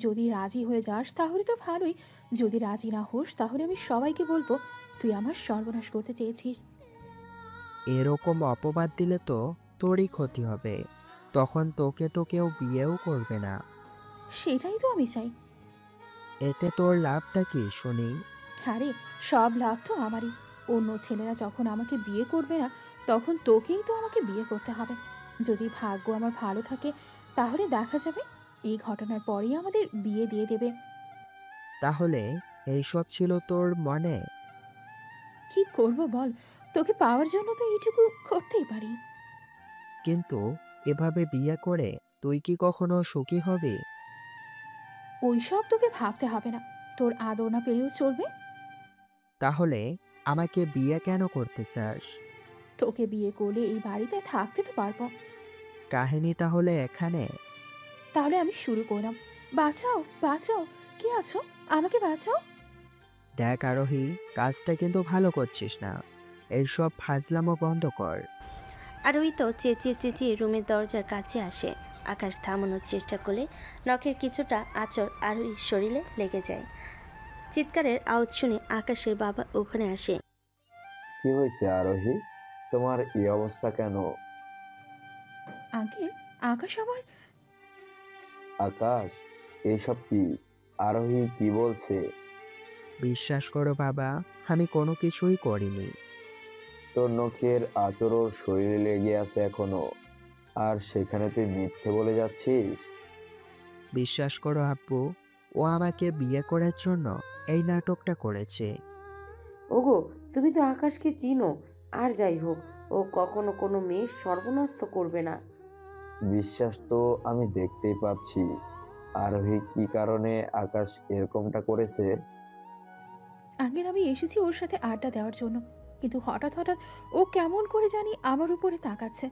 যদি রাজি হয়ে যাস তাহলে তো ভালোই, যদি রাজি না হোস তাহলে আমি সবাইকে বলবো তুই আমার সর্বনাশ করতে চেয়েছিস। এরকম অপবাদ দিলে তো তোরই ক্ষতি হবে। তখন তোকে তো কেউ বিয়েও করবে না। সেটাই তো আমি চাই। এতে তোর লাভটা কি শুনি? আরে, সব লাভ তো আমারই। অন্য ছেলেরা যখন আমাকে বিয়ে করবে না তখন তোকেই তো আমাকে বিয়ে করতে হবে। যদি ভাগ্য আমার ভালো থাকে তাহলে দেখা যাবে এই ঘটনার পরেই আমাদের বিয়ে দিয়ে দেবে। তাহলে এইসব ছিল তোর মনে? কি করব বল, তোকে পাওয়ার জন্য তো এইটুকু করতেই পারি। কিন্তু এভাবে বিয়ে করে তুই কি কখনো সুখী হবি? ওইসব তোকে ভাবতে হবে না, তোর আদর না পেলেও চলবে। তাহলে আমাকে বিয়ে কেন করতে চাস? তোকে বিয়ে করলে এই বাড়িতে থাকতে তো পারবো। কাহিনী তাহলে এখানে? তাহলে আমি শুরু করলাম। বাঁচাও বাঁচাও, কে আছো? আমাকে বাঁচাও। দেখ আরোহী, কাজটা কিন্তু ভালো করছিস না। এইসব ফাজলামো বন্ধ কর। আরোহী তো চেঁচিয়ে চেঁচিয়ে রুমের দরজার কাছে আসে। আকাশ থামানোর চেষ্টা করলে নখের কিছুটা আঁচড় আরোহীর শরীরে লেগে যায়। চিৎকারের আওয়াজ শুনে আকাশের বাবা ওখানে আসে। কি হয়েছে আরোহী, তোমার এই অবস্থা কেন? আঙ্কেল, আকাশ আমার। আকাশ, এইসব কি? আরোহী কি বলছে? বিশ্বাস করো বাবা, আমি কোনো কিছুই করিনি। তোর নখের আঁচড় ওর শরীরে লেগে আছে এখনো, আর সেখানে তুই মিথ্যে বলে যাচ্ছিস? বিশ্বাস করো আব্বু, ও আমাকে বিয়ে করার জন্য এই নাটকটা করেছে। ওগো, তুমি তো আকাশকে চিনো। আর যাই হোক, ও কখনো কোনো মেয়ের সর্বনাশ তো করবে না। বিশ্বাস তো আমি দেখতেই পাচ্ছি। আরোহী কি কারণে আকাশ এরকমটা করেছে? আঙ্কেল, আমি এসেছি ওর সাথে আড্ডা দেওয়ার জন্য, কিন্তু হঠাৎ হঠাৎ ও কেমন করে জানি আমার উপরে তাকাচ্ছে।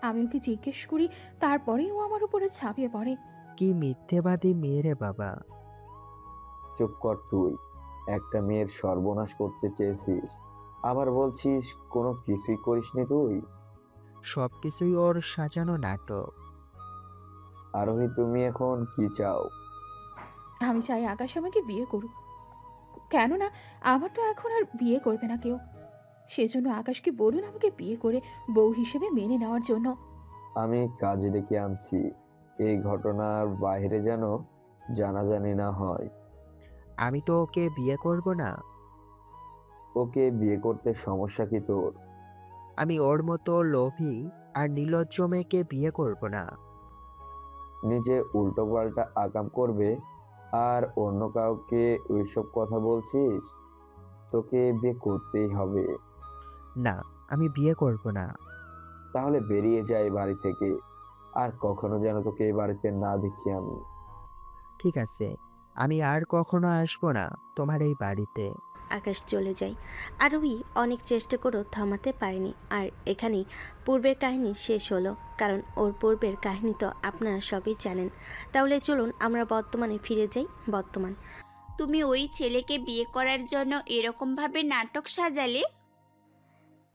আমি ওকে জিজ্ঞেস করি, তারপরেই ও আমার উপরে ঝাঁপিয়ে পড়ে। কি মিথ্যেবাদী মেয়ে রে বাবা। চুপ কর তুই। একটা মেয়ের সর্বনাশ করতে চেয়েছিস, আবার বলছিস কোনো কিছুই করিসনি তুই? সবকিছুই ওর সাজানো নাটক। আরোহী, তুমি এখন কি চাও? আমি চাই আকাশ আমাকে বিয়ে করুক। কেননা আমার তো এখন আর বিয়ে করবে না কেউ। সেজন্য আকাশকে বলুন আমাকে বিয়ে করে বউ হিসেবে মেনে নেওয়ার জন্য। আমি কাজে ডেকে আনছি, এই ঘটনার বাইরে যেন জানাজানি না হয়। আমি তো ওকে বিয়ে করব না। ওকে বিয়ে করতে সমস্যা কি তোর? আমি ওর মতো লোভী আর নির্লজ্জ মেয়েকে বিয়ে করব না। নিজে উল্টো পাল্টা আকাম করবে আর অন্য কাউকে ওইসব কথা বলছিস? তোকে বিয়ে করতেই হবে। না, আমি বিয়ে করব না। তাহলে বেরিয়ে যাই বাড়ি থেকে, আর কখনো যেন তোকে এই বাড়িতে না দেখি আমি। ঠিক আছে, আমি আর কখনো আসবো না তোমার এই বাড়িতে। আকাশ চলে যায়। আরোহী অনেক চেষ্টা করেও থামাতে পারেনি। আর এখানেই পূর্বের কাহিনী শেষ হলো, কারণ ওর পূর্বের কাহিনী তো আপনারা সবই জানেন। তাহলে চলুন আমরা বর্তমানে ফিরে যাই। বর্তমান। তুমি ওই ছেলেকে বিয়ে করার জন্য এরকমভাবে নাটক সাজালে?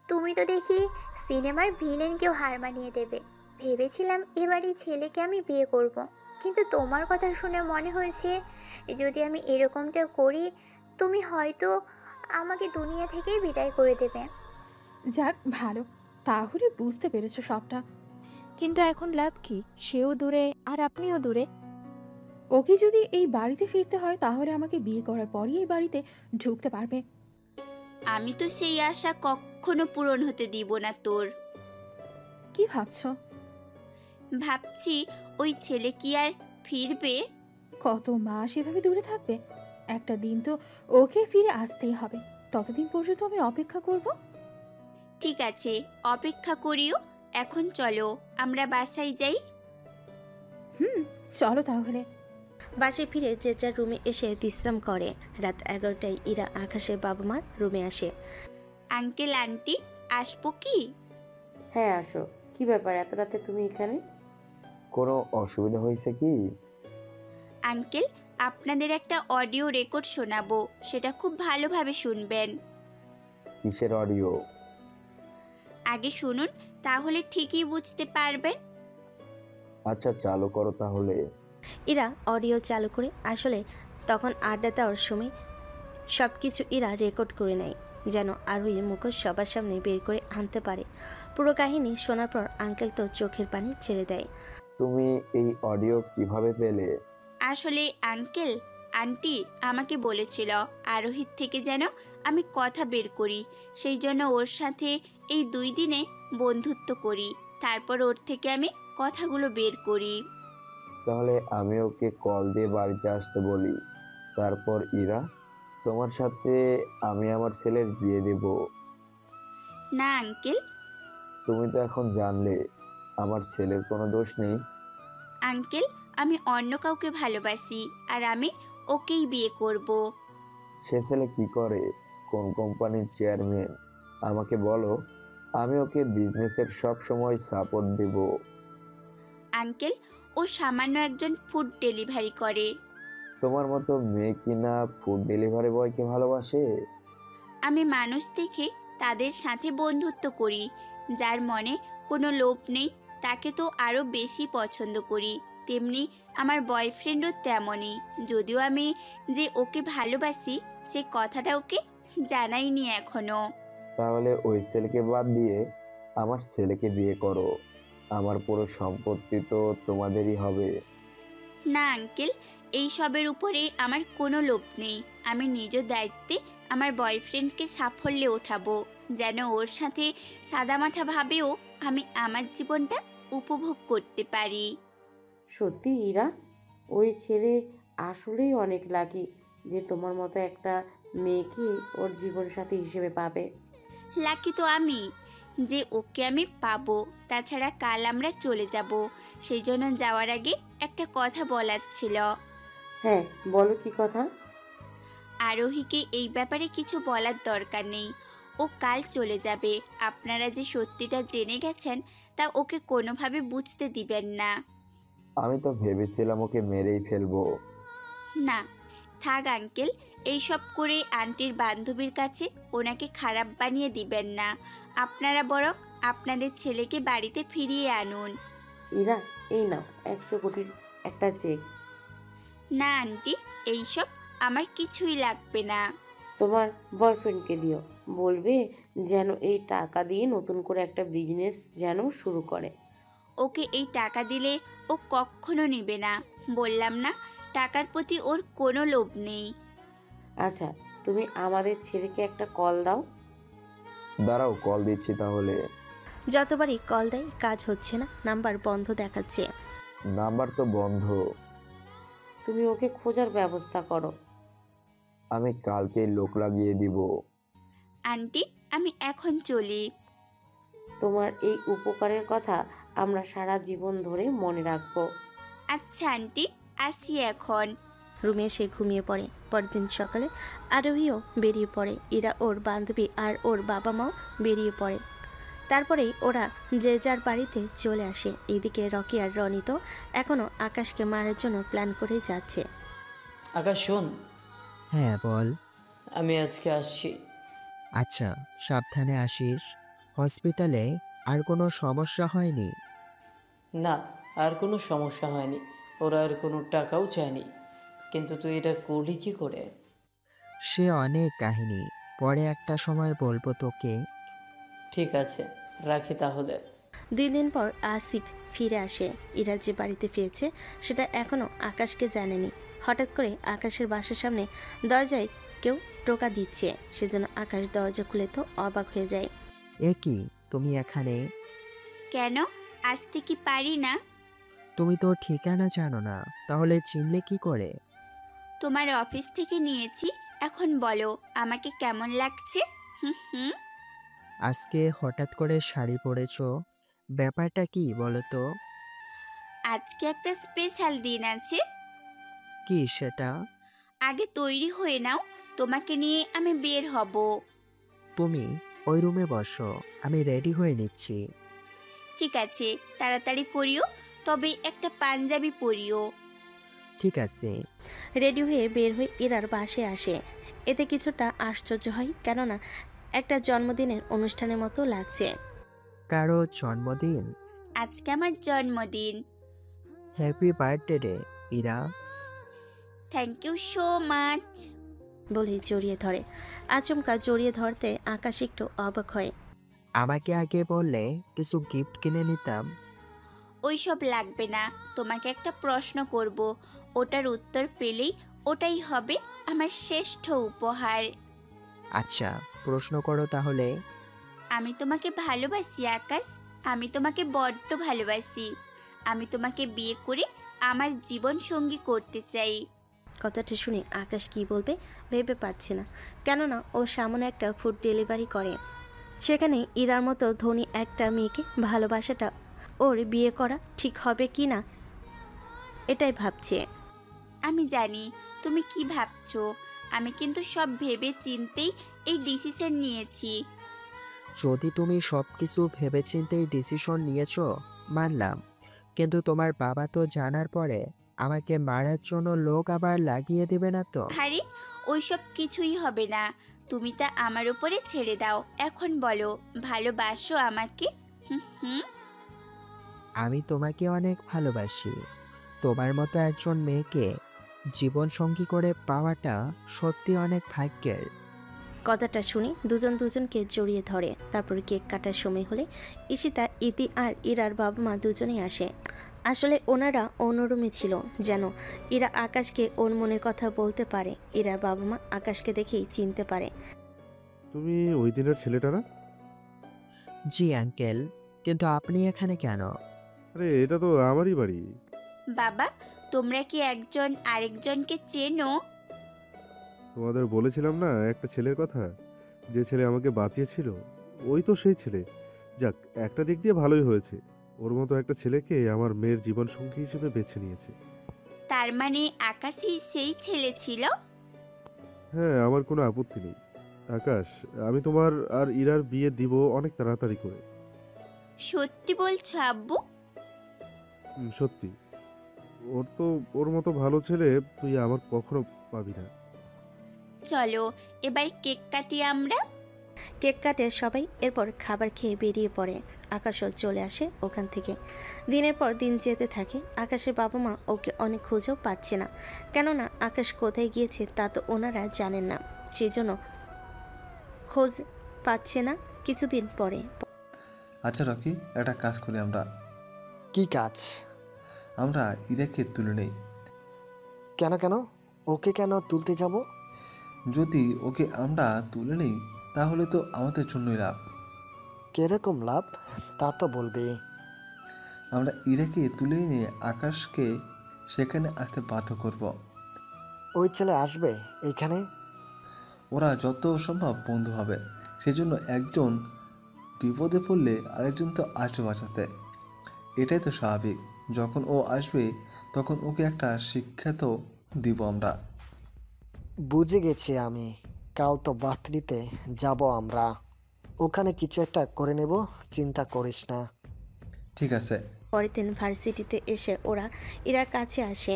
তুমি তো দেখি সিনেমার ভিলেনকেও হার মানিয়ে দেবে। ভেবেছিলাম এবারই ছেলেকে আমি বিয়ে করব। কিন্তু তোমার কথা শুনে মনে হয়েছে যদি আমি এরকমটা করি তুমি হয়তো আমাকে দুনিয়া থেকেই বিদায় করে দেবে। যাক ভালো, তাহলে বুঝতে পেরেছো সবটা। কিন্তু এখন লাভ কি? সেও দূরে আর আপনিও দূরে। ওকে যদি এই বাড়িতে ফিরতে হয় তাহলে আমাকে বিয়ে করার পরই এই বাড়িতে ঢুকতে পারবে। আমি তো সেই আশা কখনো পূরণ হতে দিব না তোর। কি ভাবছো? ভাবছি ওই ছেলে কি আর ফিরবে? কত মাস এভাবে দূরে থাকবে? একটা দিন তো ওকে ফিরে আসতেই হবে। ততদিন পর্যন্ত আমি অপেক্ষা করব। ঠিক আছে, অপেক্ষা করিও। এখন চলো আমরা বাসায় যাই। চলো তাহলে। বাসে ফিরে যে যার রুমে এসে বিশ্রাম করে। রাত 11টায় ইরা আকাশের বাবা মার রুমে আসে। আঙ্কেল আন্টি আসবো কি? হ্যাঁ আসো। কি ব্যাপার এত রাতে তুমি এখানে? কোনো অসুবিধা হয়েছে কি? আঙ্কেল, আপনাদের একটা অডিও রেকর্ড শোনাবো, সেটা খুব ভালোভাবে শুনবেন। কিসের অডিও? আগে শুনুন, তাহলে ঠিকই বুঝতে পারবেন। আচ্ছা চালু করো তাহলে। ইরা অডিও চালু করে আসলে তখন আড্ডা দেওয়ার সময় সব কিছু ইরা রেকর্ড করে নেয়, যেন আরোহী মুখোশ সবার সামনে বের করে আনতে পারে। পুরো কাহিনী শোনার পর আঙ্কেল তো চোখের পানি ছেড়ে দেয়। তুমি এই অডিও কিভাবে পেলে? আসলে আঙ্কেল আন্টি আমাকে বলেছিল আরোহীর থেকে যেন আমি কথা বের করি, সেই জন্য ওর সাথে এই 2 দিনে বন্ধুত্ব করি, তারপর ওর থেকে আমি কথাগুলো বের করি। তাহলে আমি ওকে কল দিয়ে বাড়িতে আসতে বলি। তারপর ইরা, তোমার সাথে আমি আমার ছেলের বিয়ে দেব। না আঙ্কেল। তুমি তো এখন জানলে আমার ছেলের কোনো দোষ নেই। আঙ্কেল, আমি অন্য কাউকে ভালোবাসি আর আমি ওকেই বিয়ে করব। সে ছেলে কি করে? কোন কোম্পানির চেয়ারম্যান? আমাকে বলো, আমি ওকে বিজনেসের সব সময় সাপোর্ট দেব। আঙ্কেল, ও সামান্য একজন ফুড ডেলিভারি করে। তোমার মতো মেয়ে কিনা ফুড ডেলিভারি বয়কে ভালোবাসে? আমি মানুষ দেখে তাদের সাথে বন্ধুত্ব করি, যার মনে কোনো লোভ নেই তাকে তো আরও বেশি পছন্দ করি। তেমনি আমার বয়ফ্রেন্ডও তেমনই, যদিও আমি যে ওকে ভালোবাসি সে কথাটা ওকে জানাইনি এখনো। তাহলে ওই ছেলেকে বাদ দিয়ে আমার ছেলেকে বিয়ে করো। আমার পুরো সম্পত্তি তো তোমাদেরই হবে। না আঙ্কেল, এই সবের উপরে আমার কোনো লোভ নেই। আমি নিজ দায়িত্বে আমার বয়ফ্রেন্ডকে সাফল্যে ওঠাবো, যেন ওর সাথে সাদামাঠাভাবেও আমি আমার জীবনটা উপভোগ করতে পারি। সত্যি ইরা, ওই ছেলে আসলেই অনেক লাকি যে তোমার মতো একটা মেয়েকে ওর জীবনসাথী হিসেবে পাবে। লাকি তো আমি যে ওকে আমি পাবো। তাছাড়া কাল আমরা চলে যাব, সেই জন্য যাওয়ার আগে একটা কথা বলার ছিল। হ্যাঁ বলো, কি কথা? আরোহীকে এই ব্যাপারে কিছু বলার দরকার নেই, ও কাল চলে যাবে। আপনারা যে সত্যিটা জেনে গেছেন তা ওকে কোনোভাবে বুঝতে দিবেন না। আমি তো ভেবেছিলাম ওকে মেরেই ফেলবো। না থাক আঙ্কেল, এইসব করে আন্টির বান্ধবীর কাছে ওনাকে খারাপ বানিয়ে দিবেন না। আপনারা বরং আপনাদের ছেলেকে বাড়িতে ফিরিয়ে আনুন। ইরা, এই নাও 100 কোটির একটা চেক। না আন্টি, এইসব আমার কিছুই লাগবে না। তোমার বয়ফ্রেন্ডকে দিও, বলবে যেন এই টাকা দিয়ে নতুন করে একটা বিজনেস যেন শুরু করে। ওকে এই টাকা দিলে ও কখনো নেবে না, বললাম না টাকার প্রতি ওর কোনো লোভ নেই। আচ্ছা, তুমি আমাদের ছেলেকে একটা কল দাও। দাঁড়াও, কল দিচ্ছি তাহলে। যতবারই কল দেয় কাজ হচ্ছে না, নাম্বার বন্ধ দেখাচ্ছে। নাম্বার তো বন্ধ। তুমি ওকে খোঁজার ব্যবস্থা করো। আমি কালকেই লোক লাগিয়ে দিব। আন্টি, আমি এখন চলি। তোমার এই উপকারের কথা আমরা সারা জীবন ধরে মনে রাখবো। আচ্ছা আন্টি, আসি এখন। রুমে এসে ঘুমিয়ে পড়ে। পরদিন সকালে আরোহীও বেরিয়ে পড়ে। ইরা, ওর বান্ধবী আর ওর বাবা মাও বেরিয়ে পড়ে। তারপরেই ওরা যে যার বাড়িতে চলে আসে। এদিকে রকি আর রনি তো এখনও আকাশকে মারার জন্য প্ল্যান করে যাচ্ছে। আকাশ শোন। হ্যাঁ বল। আমি আজকে আসছি। আচ্ছা, সাবধানে আসিস। হসপিটালে আর কোনো সমস্যা হয়নি? না, আর কোনো সমস্যা হয়নি, ওরা আর কোনো টাকাও চায়নি, কিন্তু তুই এটা করলি কি করে? সে অনেক কাহিনী, পরে একটা সময় বলবো তোকে। ঠিক আছে, রাখি তাহলে। 2 দিন পর আসিফ ফিরে আসে। ইরা যে বাড়িতে ফিরেছে সেটা এখনও আকাশকে জানেনি। হঠাৎ করে আকাশের বাসার সামনে দরজায় কেউ টোকা দিচ্ছে, সেজন্য আকাশ দরজা খুলে তো অবাক হয়ে যায়। এ কি, তুমি এখানে? কেন, আসতে কি পারি না? তুমি তো ঠিকানা জানো না, তাহলে চিনলে কি করে? তোমার অফিস থেকে নিয়েছি। এখন বলো আমাকে কেমন লাগছে? হুম হুম। আজকে হঠাৎ করে শাড়ি পরেছো, ব্যাপারটা কি বলো তো? আজকে একটা স্পেশাল দিন আছে। কি সেটা? আগে তৈরি হয়ে নাও, তোমাকে নিয়ে আমি বের হব। তুমি ওই রুমে বসো, আমি রেডি হয়ে নিচ্ছি। ঠিক আছে, তাড়াতাড়ি করিও, তবে একটা পাঞ্জাবি পরিও। ঠিক আছে। রেডি হয়ে বের হয়ে ইরার বাসায় আসে। এতে কিছুটা আশ্চর্য হয়, কেননা একটা জন্মদিনের অনুষ্ঠানের মতো লাগছে। কারো জন্মদিন? আজকে আমার জন্মদিন। হ্যাপি বার্থডে রে Ira. Thank you so much বলে জড়িয়ে ধরে। আচমকা জড়িয়ে ধরতে আকাশ একটু অবাক হয়। আমাকে আগে বললে কিছু গিফট কিনে নিতাম। ওইসব লাগবে না, তোমাকে একটা প্রশ্ন করব, ওটার উত্তর পেলেই ওটাই হবে আমার শ্রেষ্ঠ উপহার। আচ্ছা, প্রশ্ন করো তাহলে। আমি তোমাকে ভালোবাসি আকাশ, আমি তোমাকে বড্ড ভালোবাসি। আমি তোমাকে বিয়ে করে আমার জীবন সঙ্গী করতে চাই। কথাটা শুনে আকাশ কি বলবে ভেবে পাচ্ছে না, কেননা ও সামনে একটা ফুড ডেলিভারি করে। সেখানে ইরার মতো ধনী একটা মেয়েকে ভালোবাসাটা ওর বিয়ে করা ঠিক হবে কি না এটাই ভাবছে। আমি জানি তুমি কি ভাবছো, আমি কিন্তু সব ভেবে চিন্তেই এই ডিসিশন নিয়েছি। যদি তুমি সবকিছু ভেবেচিন্তেই ডিসিশন নিয়েছো মানলাম, কিন্তু তোমার বাবা তো জানার পরে আমাকে মারার জন্য লোক আবার লাগিয়ে দেবে না তো? আরে ওইসব কিছুই হবে না, তুমি তা আমার উপরে ছেড়ে দাও। এখন বলো, ভালোবাসো আমাকে? হুম হুম। আমি তোমাকে অনেক ভালোবাসি। তোমার মতো একজন মেয়েকে জীবন সঙ্গী করে পাওয়াটা সত্যি অনেক ভাগ্যের। কথাটা শুনে দুজন দুজনকে জড়িয়ে ধরে। তারপর কেক কাটার সময় হলে ঈশিতা, ইতি আর ইরার বাবা মা দুজনেই আসে। আসলে ওনারা অন্য রুমে ছিল, যেন ইরা আকাশকে ওর মনের কথা বলতে পারে। ইরার বাবা মা আকাশকে দেখেই চিনতে পারে। তুমি ওই দিনের ছেলেটা না? জি আঙ্কেল, কিন্তু আপনি এখানে কেন? আরে এটা তো আমারই বাড়ি। বাবা, তোমরা কি একজন আরেকজনকে চেনো? তোমাদের বলেছিলাম না একটা ছেলের কথা, যে ছেলে আমাকে বাঁচিয়েছিল, ওই তো সেই ছেলে। যাক, একটা দিক দিয়ে ভালোই হয়েছে, ওর মতো একটা ছেলেকে আমার মেয়ের জীবন সঙ্গী হিসেবে বেছে নিয়েছে। তার মানে আকাশই সেই ছেলে ছিল? হ্যাঁ, আমার কোনো আপত্তি নেই। আকাশ, আমি তোমার আর ইরার বিয়ে দিব অনেক তাড়াতাড়ি করে। সত্যি বলছো আব্বু? সত্যি। ওর মতো ভালো ছেলে তুই আমার কখনো পাবি না। চলো এবার কেক কাটি আমরা। কেক কাটে সবাই, এরপর খাবার খেয়ে বেরিয়ে পড়ে। আকাশও চলে আসে ওখান থেকে। দিনের পর দিন যেতে থাকে। আকাশের বাবা মা ওকে অনেক খুঁজেও পাচ্ছে না, কেননা আকাশ কোথায় গিয়েছে তা তো ওনারা জানেন না, সেই জন্য খোঁজ পাচ্ছে না। কিছুদিন পরে। আচ্ছা রকি, একটা কাজ করি আমরা। কি কাজ? আমরা ইরাকে তুলে নেই। কেন কেন? ওকে কেন তুলতে যাব? যদি ওকে আমরা তুলে নেই তাহলে তো আমাদের জন্যই লাভ। কিরকম লাভ তা তো বলবে। আমরা ইরাকে তুলে নিয়ে আকাশকে সেখানে আসতে বাধ্য করব। ওই ছেলে আসবে এখানে? ওরা যত সম্ভব বন্ধু হবে, সেজন্য একজন বিপদে পড়লে আরেকজন তো আসবে বাঁচাতে। এটাই তো স্বাভাবিক। যখন ও আসবে তখন ওকে একটা শিক্ষা তো দিব আমরা। বুঝে গেছি আমি। কাল তো বার্থডেতে যাব আমরা, ওখানে কিছু একটা করে নেব, চিন্তা করিস না। ঠিক আছে। পরের দিন ভার্সিটিতে এসে ওরা ইরার কাছে আসে,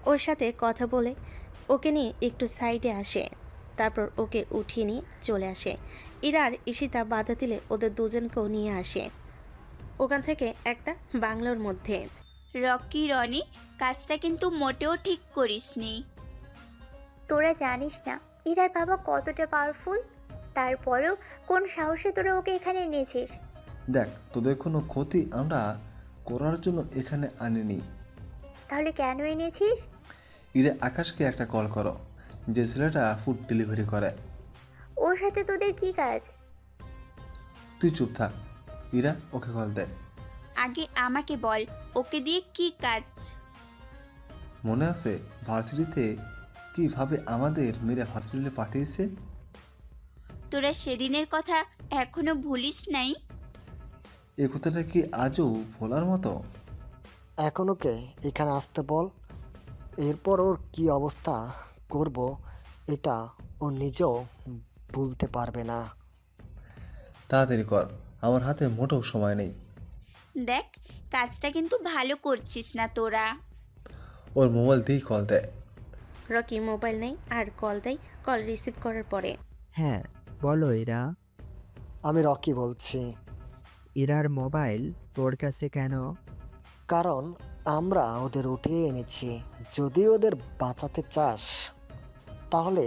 ওর সাথে কথা বলে ওকে নিয়ে একটু সাইডে আসে, তারপর ওকে উঠিয়ে নিয়ে চলে আসে। ইরা আর ঈশিতা বাধা দিলে ওদের দুজনকেও নিয়ে আসে। ওখান থেকে একটা বাংলোর মধ্যে। রকি রনি, কাজটা কিন্তু মোটেও ঠিক করিসনি। তোরা জানিস না ইরার বাবা কতটা পাওয়ারফুল, তারপরেও কোন সাহসে তোরা ওকে এখানে এনেছিস? দেখ, তোদের কোনো ক্ষতি আমরা করার জন্য এখানে আনিনি। তাহলে কেন এনেছিস? ইরা আকাশকে একটা কল করো, যে ছেলেটা ফুড ডেলিভারি করে। ওর সাথে তোদের কি কাজ? তুই চুপ থাক, ইরা ওকে কল দে। আগে আমাকে বল, ওকে দিয়ে কি কাজ? মনে আছে ভার্সিটিতে কিভাবে আমাদের মেরে হসপিটালে পাঠিয়েছে? তোরা সেদিনের কথা এখনো ভুলিস নাই? এ কথাটা কি আজও ভোলার মতো? এখন ওকে এখানে আসতে বল, এরপর ওর কি অবস্থা করব এটা ও নিজেও বলতে পারবে না। তাড়াতাড়ি কর, আমার হাতে মোটেও সময় নেই। দেখ, কাজটা কিন্তু ভালো করছিস না তোরা। ওর মোবাইল দিয়েই কল দেয়। রকি মোবাইল নেই আর কল দেয়। কল রিসিভ করার পরে, হ্যাঁ বলো ইরা। আমি রকি বলছি। ইরার মোবাইল তোর কাছে কেন? কারণ আমরা ওদের উঠিয়ে এনেছি। যদি ওদের বাঁচাতে চাস তাহলে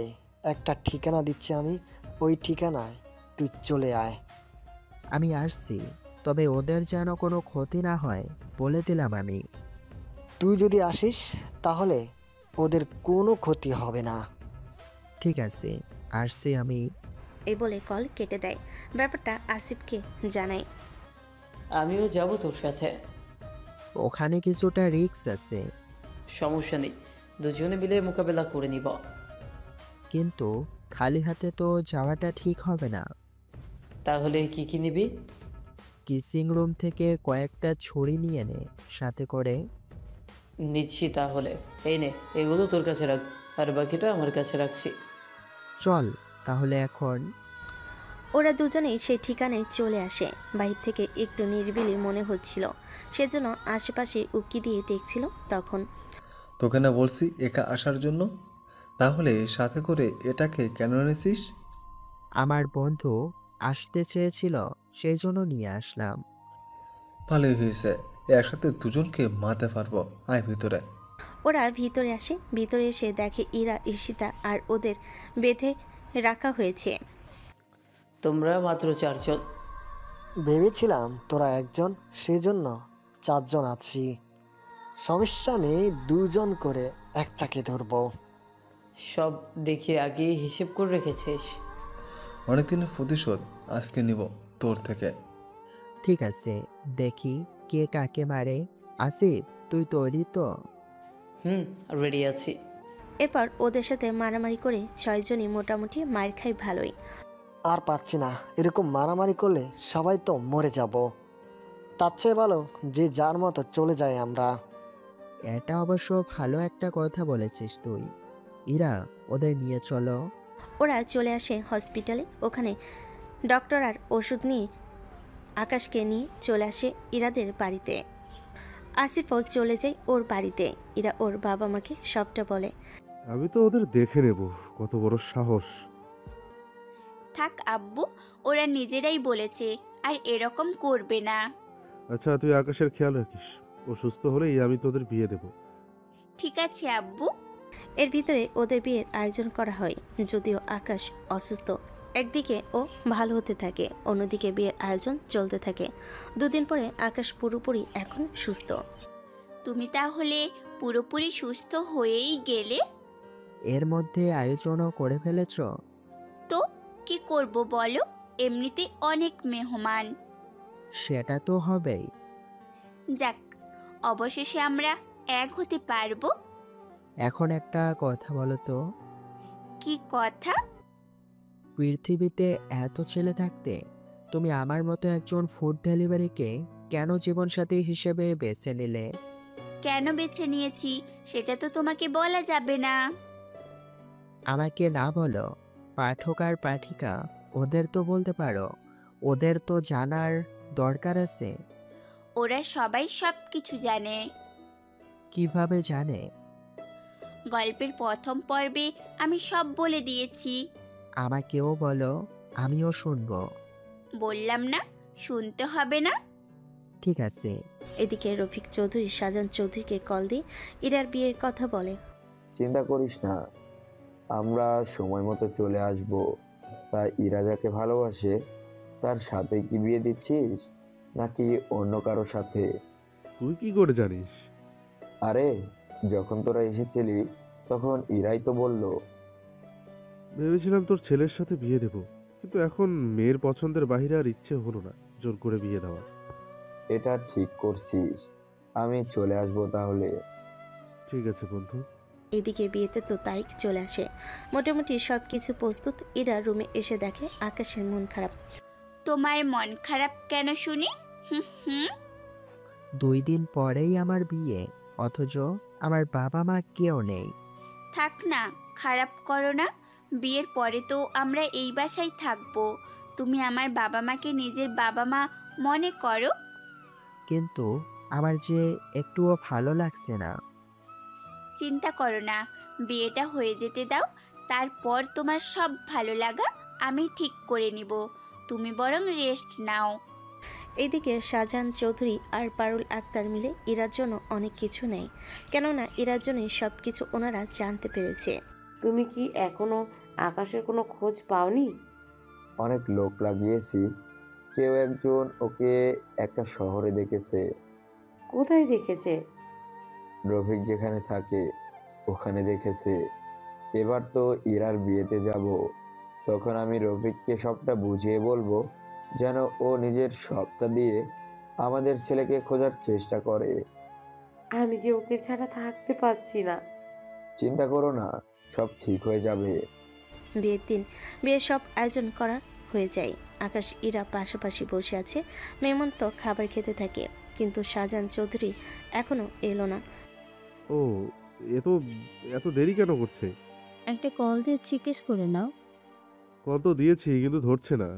একটা ঠিকানা দিচ্ছি আমি, ওই ঠিকানায় তুই চলে আয়। আমি আসছি, তবে ওদের যেন কোনো ক্ষতি না হয় বলে দিলাম আমি। তুই যদি আসিস তাহলে ওদের কোনো ক্ষতি হবে না। ঠিক আছে, আসছি আমি। এই বলে কল কেটে দেয়। ব্যাপারটা আসিফকে জানায়। আমিও যাব তোর সাথে। ওখানে কিছুটা রিস্ক আছে। সমস্যা নেই, দুজনে মিলে মোকাবেলা করে নিব। কিন্তু খালি হাতে তো যাওয়াটা ঠিক হবে না। তাহলে কি কি নিবি? কিসিং রুম থেকে কয়েকটা ছুরি নিয়ে নে সাথে করে। নিচ্ছি তাহলে। এই নে, এগুলো তোর কাছে রাখ, আর বাকিটা আমার কাছে রাখছি। চল তাহলে এখন। ওরা দুজনেই সেই ঠিকানায় চলে আসে। বাহির থেকে একটু নিরিবিলি মনে হচ্ছিল, সেজন্য আশেপাশে উকি দিয়ে দেখছিল। তখন তোকে না বলছি একা আসার জন্য, তাহলে সাথে করে এটাকে কেন এনেছিস? আমার বন্ধু আসতে চেয়েছিল, সেই জন্য নিয়ে আসলাম। ভালোই হয়েছে, একসাথে দুজনকে মারতে পারবো। আয় ভিতরে। ওরা ভিতরে আসে। ভিতরে এসে দেখে ইরা, ঈশিতা আর ওদের বেঁধে রাখা হয়েছে। তোমরা মাত্র 4 জন? ভেবেছিলাম তোরা একজন, সেজন্য 4 জন আছি। সমস্যা নেই, 2 জন করে একটাকে ধরবো। সব দেখে আগে হিসেব করে রেখেছিস? অনেকদিনের প্রতিশোধ আজকে নিব তোর থেকে। ঠিক আছে, দেখি কে কাকে মারে। আসিফ, তুই তৈরি তো? রেডি আছি। এরপর ওদের সাথে মারামারি করে 6 জনই মোটামুটি মার খায় ভালোই। আর পাচ্ছি না, এরকম মারামারি করলে সবাই তো মরে যাব। তার চেয়ে ভালো যে যার মতো চলে যায় আমরা। এটা অবশ্য ভালো একটা কথা বলেছিস তুই। ইরা, ওদের নিয়ে চলো। ওরা চলে আসে হসপিটালে। ওখানে ডক্টর আর ওষুধ নিয়ে আকাশকে নিয়ে চলে আসে ইরাদের বাড়িতে। আসিফও চলে যায় ওর বাড়িতে। ইরা ওর বাবা মাকে সবটা বলে। আমি তো ওদের দেখে নেব, কত বড় সাহস। থাক আব্বু, ওরা নিজেরাই বলেছে, আর এরকম করবে না। আচ্ছা, তুই আকাশের খেয়াল রাখিস, ও সুস্থ হলেই আমি তোদের বিয়ে দেব। ঠিক আছে আব্বু। এর ভিতরে ওদের বিয়ের আয়োজন করা হয়। যদিও আকাশ অসুস্থ, একদিকে ও ভালো হতে থাকে, অন্যদিকে বিয়ের আয়োজন চলতে থাকে। 2 দিন পরে আকাশ পুরোপুরি এখন সুস্থ। তুমি তাহলে পুরোপুরি সুস্থ হয়েই গেলে? এর মধ্যে আয়োজনও করে ফেলেছ? তো কি করব বলো, এমনিতে অনেক মেহমান। সেটা তো হবেই। যাক, অবশেষে আমরা এক হতে পারবো। এখন একটা কথা বলো তো। কি কথা? পৃথিবীতে এত ছেলে থাকতে তুমি আমার মতো একজন ফুড ডেলিভারিকে কেন জীবনসাথী হিসেবে বেছে নিলে? কেন বেছে নিয়েছি সেটা তো তোমাকে বলা যাবে না। আমাকে না বলো, পাঠক আর পাঠিকা ওদের তো বলতে পারো, ওদের তো জানার দরকার আছে। ওরা সবাই সব কিছু জানে। কিভাবে জানে? গল্পের প্রথম পর্বে আমি সব বলে দিয়েছি। আমাকেও বলো, আমিও শুনবো। বললাম না শুনতে হবে না? ঠিক আছে। এদিকে রফিক চৌধুরী শাহজাহান চৌধুরীকে কল দিয়ে ইরার বিয়ের কথা বলে। চিন্তা করিস না, আমরা সময় মতো চলে আসব। তা ইরা যাকে ভালোবাসে তার সাথে কি বিয়ে দিচ্ছিস নাকি অন্য কারো সাথে? তুই কি করে জানিস? আরে যখন তোরা এসেছিলি তখন ইরাই তো বলল। ভেবেছিলাম তোর ছেলের সাথে বিয়ে দেব, কিন্তু এখন মেয়ের পছন্দের বাইরে আর ইচ্ছে হলো না জোর করে বিয়ে দেওয়ার। এটা ঠিক করছিস, আমি চলে আসবো তাহলে। ঠিক আছে বন্ধু। এদিকে বিয়েতে তো তারিখ চলে আসে, মোটামুটি সব কিছু প্রস্তুত। ইরা রুমে এসে দেখে আকাশের মন খারাপ। তোমার মন খারাপ কেন শুনি? হুম হুম 2 দিন পরেই আমার বিয়ে, অথচ আমার বাবা মা কেউ নেই। থাক না, খারাপ করো না। বিয়ের পরে তো আমরা এই বাসায় থাকবো। তুমি আমার বাবা মাকে নিজের বাবা মা মনে করো। কিন্তু আমার যে একটুও ভালো লাগছে না। চিন্তা করো না, বিয়েটা হয়ে যেতে দাও, তারপর তোমার সব ভালো লাগা আমি ঠিক করে নিব। তুমি বরং রেস্ট নাও। এদিকে শাহজাহান চৌধুরী আর পারুল আক্তার মিলে ইরার জন্য অনেক কিছু নেয়, কেননা ইরার জন্যই সব কিছু ওনারা জানতে পেরেছে। তুমি কি এখনো আকাশের কোনো খোঁজ পাওনি? অনেক লোক লাগিয়েছি, কেউ একজন ওকে একটা শহরে দেখেছে। কোথায় দেখেছে? রফিক যেখানে থাকে ওখানে দেখেছে। এবার তো ইরার বিয়েতে যাব, তখন আমি রফিককে সবটা বুঝিয়ে বলবো যেন ও নিজের সবটা দিয়ে আমাদের ছেলেকে খোঁজার চেষ্টা করে। আমি যে ওকে ছাড়া থাকতে পারছি না। চিন্তা করো না, সব ঠিক হয়ে যাবে। বিয়ের দিন বিয়ের সব আয়োজন করা হয়ে যায়। আকাশ ইরা পাশাপাশি বসে আছে, মেমন তো খাবার খেতে থাকে, কিন্তু শাহজাহান চৌধুরী এখনো এলো না। ও, এত দেরি কেন করছে? একটা কল দিয়ে জিজ্ঞেস করে নাও। কল তো দিয়েছি কিন্তু ধরছে না।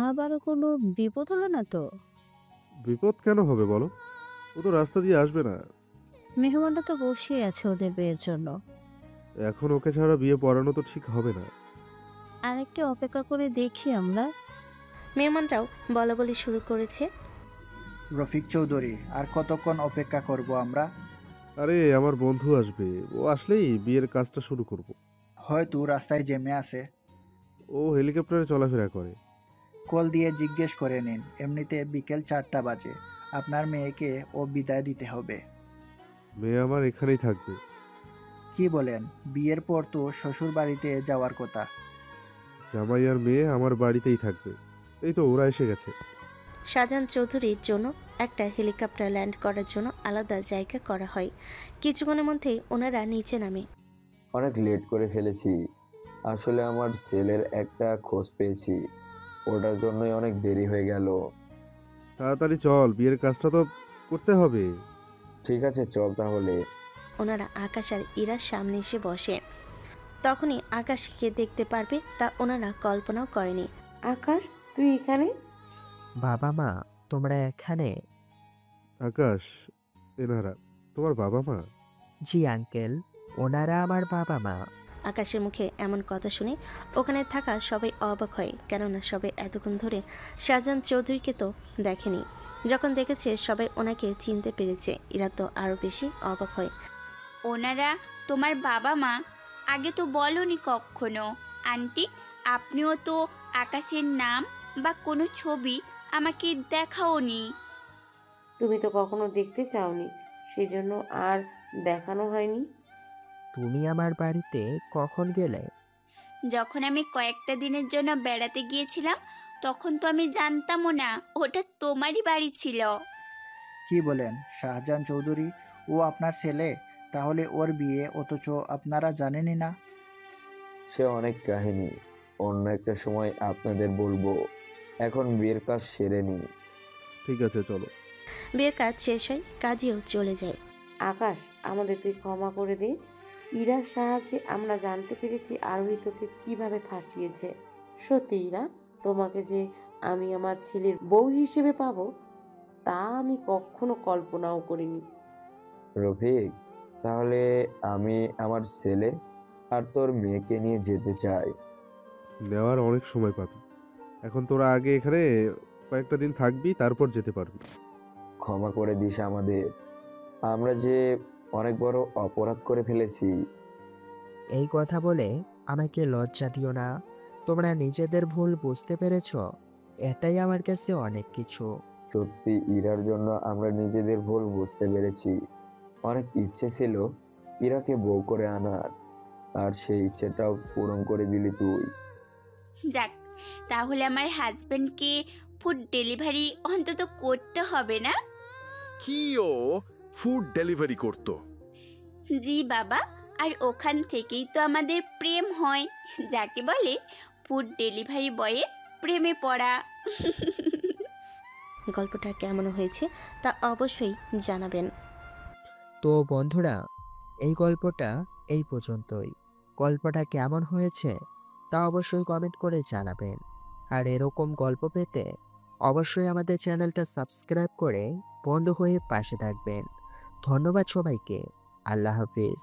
আবারও কোনো বিপদ হলো না তো? বিপদ কেন হবে বলো? ও তো রাস্তা দিয়ে আসবে না। মেহমানরা তো বসেই আছে ওদের বিয়ের জন্য। এখন ওকে ছাড়া বিয়ে পড়ানো তো ঠিক হবে না। আরেকটি অপেক্ষা করে দেখি আমরা। মেহমানরাও বলাবলি শুরু করেছে। রফিক চৌধুরী, আর কতক্ষণ অপেক্ষা করব আমরা? আরে আমার বন্ধু আসবে, ও আসলেই বিয়ের কাজটা শুরু করব। হয়তো রাস্তায় জেমে আছে। ও হেলিকপ্টারে চলাফেরা করে। কল দিয়ে জিজ্ঞেস করে নিন। এমনিতে বিকেল 4টা বাজে, আপনার মেয়েকে ও বিদায় দিতে হবে। মেয়ে আমার এখানেই থাকবে। কি বলেন? বিয়ের পর তো শ্বশুর বাড়িতে যাওয়ার কথা। জামাই আর মেয়ে আমার বাড়িতেই থাকবে। এই তো ওরা এসে গেছে। শাহজাহান চৌধুরীর জন্য একটা হেলিকপ্টার ল্যান্ড করার জন্য আলাদা জায়গা করা হয়। কিছুক্ষণের মধ্যেই ওনারা নিচে নামে। অনেক লেট করে ফেলেছি, আসলে আমার ছেলের একটা খোঁজ পেয়েছি, ওটার জন্যই অনেক দেরি হয়ে গেল। তাড়াতাড়ি চল, বিয়ের কাজটা তো করতে হবে। ঠিক আছে চল তাহলে। ওনারা আকাশ আর ইরার সামনে এসে বসে। তখনই আকাশকে দেখতে পারবে তা ওনারা কল্পনাও করেনি। আকাশ, তুই এখানে? বাবা মা তোমরা এখানে? আকাশ, এনারা তোমার বাবা মা? জি আঙ্কেল, ওনারা আমার বাবা মা। আকাশের মুখে এমন কথা শুনে ওখানে থাকা সবাই অবাক হয়, কেননা সবাই এতক্ষণ ধরে শাহজাহান চৌধুরীকে তো দেখেনি। যখন দেখেছে সবাই ওনাকে চিনতে পেরেছে, এরা তো আরও বেশি অবাক হয়। ওনারা তোমার বাবা মা? আগে তো বলনি কখনো। আন্টি, আপনিও তো আকাশের নাম বা কোনো ছবি আমাকে দেখাওনি। তুমি তো কখনো দেখতে চাওনি, সেই জন্য আর দেখানো হয়নি। তুমি আমার বাড়িতে কখন গেলে? যখন আমি কয়েকটা দিনের জন্য বেড়াতে গিয়েছিলাম তখন তো আমি জানতামও না ওটা তোমারই বাড়ি ছিল। কি বলেন শাহজাহান চৌধুরী? ও আপনার ছেলে? তাহলে ওর বিয়ে, অথচ আপনারা জানেনই না? সে অনেক কাহিনী, অন্য একটা সময় আপনাদের বলবো। এখন বিয়ের কাজ সেরে নি। ঠিক আছে চলো। বিয়ের কাজ শেষ হয়, কাজীও চলে যায়। আকাশ, আমাদের তুই ক্ষমা করে দে। ইরার সাহায্যে আমরা জানতে পেরেছি আরোহী তোকে কিভাবে ফাঁসিয়েছে। সত্যি ইরা, তোমাকে যে আমি আমার ছেলের বউ হিসেবে পাবো তা আমি কখনো কল্পনাও করিনি। রফিক, তাহলে আমি আমার ছেলে আর তোর মেয়েকে নিয়ে যেতে চাই। নেওয়ার অনেক সময় পাবি, এখন তোরা আগে এখানে কয়েকটা দিন থাকবি, তারপর যেতে পারবি। ক্ষমা করে দিস আমাদের, আমরা যে অনেক বড় অপরাধ করে ফেলেছি। এই কথা বলে আমাকে লজ্জা দিও না। তোমরা নিজেদের ভুল বুঝতে পেরেছ, এটাই আমার কাছে অনেক কিছু। সত্যি ইরার জন্য আমরা নিজেদের ভুল বুঝতে পেরেছি। অনেক ইচ্ছে ছিল ইরাকে বউ করে আনার, আর সেই ইচ্ছেটাও পূরণ করে দিলি তুই। যাক, তাহলে আমার হাজবেন্ডকে ফুড ডেলিভারি অন্তত করতে হবে না? কি ও ফুড ডেলিভারি করতো? জি বাবা, আর ওখান থেকেই তো আমাদের প্রেম হয়, যাকে বলে ফুড ডেলিভারি বয়ের প্রেমে পড়া। গল্পটা কেমন হয়েছে তা অবশ্যই জানাবেন। তো বন্ধুরা, এই গল্পটা এই পর্যন্তই। গল্পটা কেমন হয়েছে তা অবশ্যই কমেন্ট করে জানাবেন। আর এরকম গল্প পেতে অবশ্যই আমাদের চ্যানেলটা সাবস্ক্রাইব করে বন্ধু হয়ে পাশে থাকবেন। ধন্যবাদ সবাইকে। আল্লাহ হাফিজ।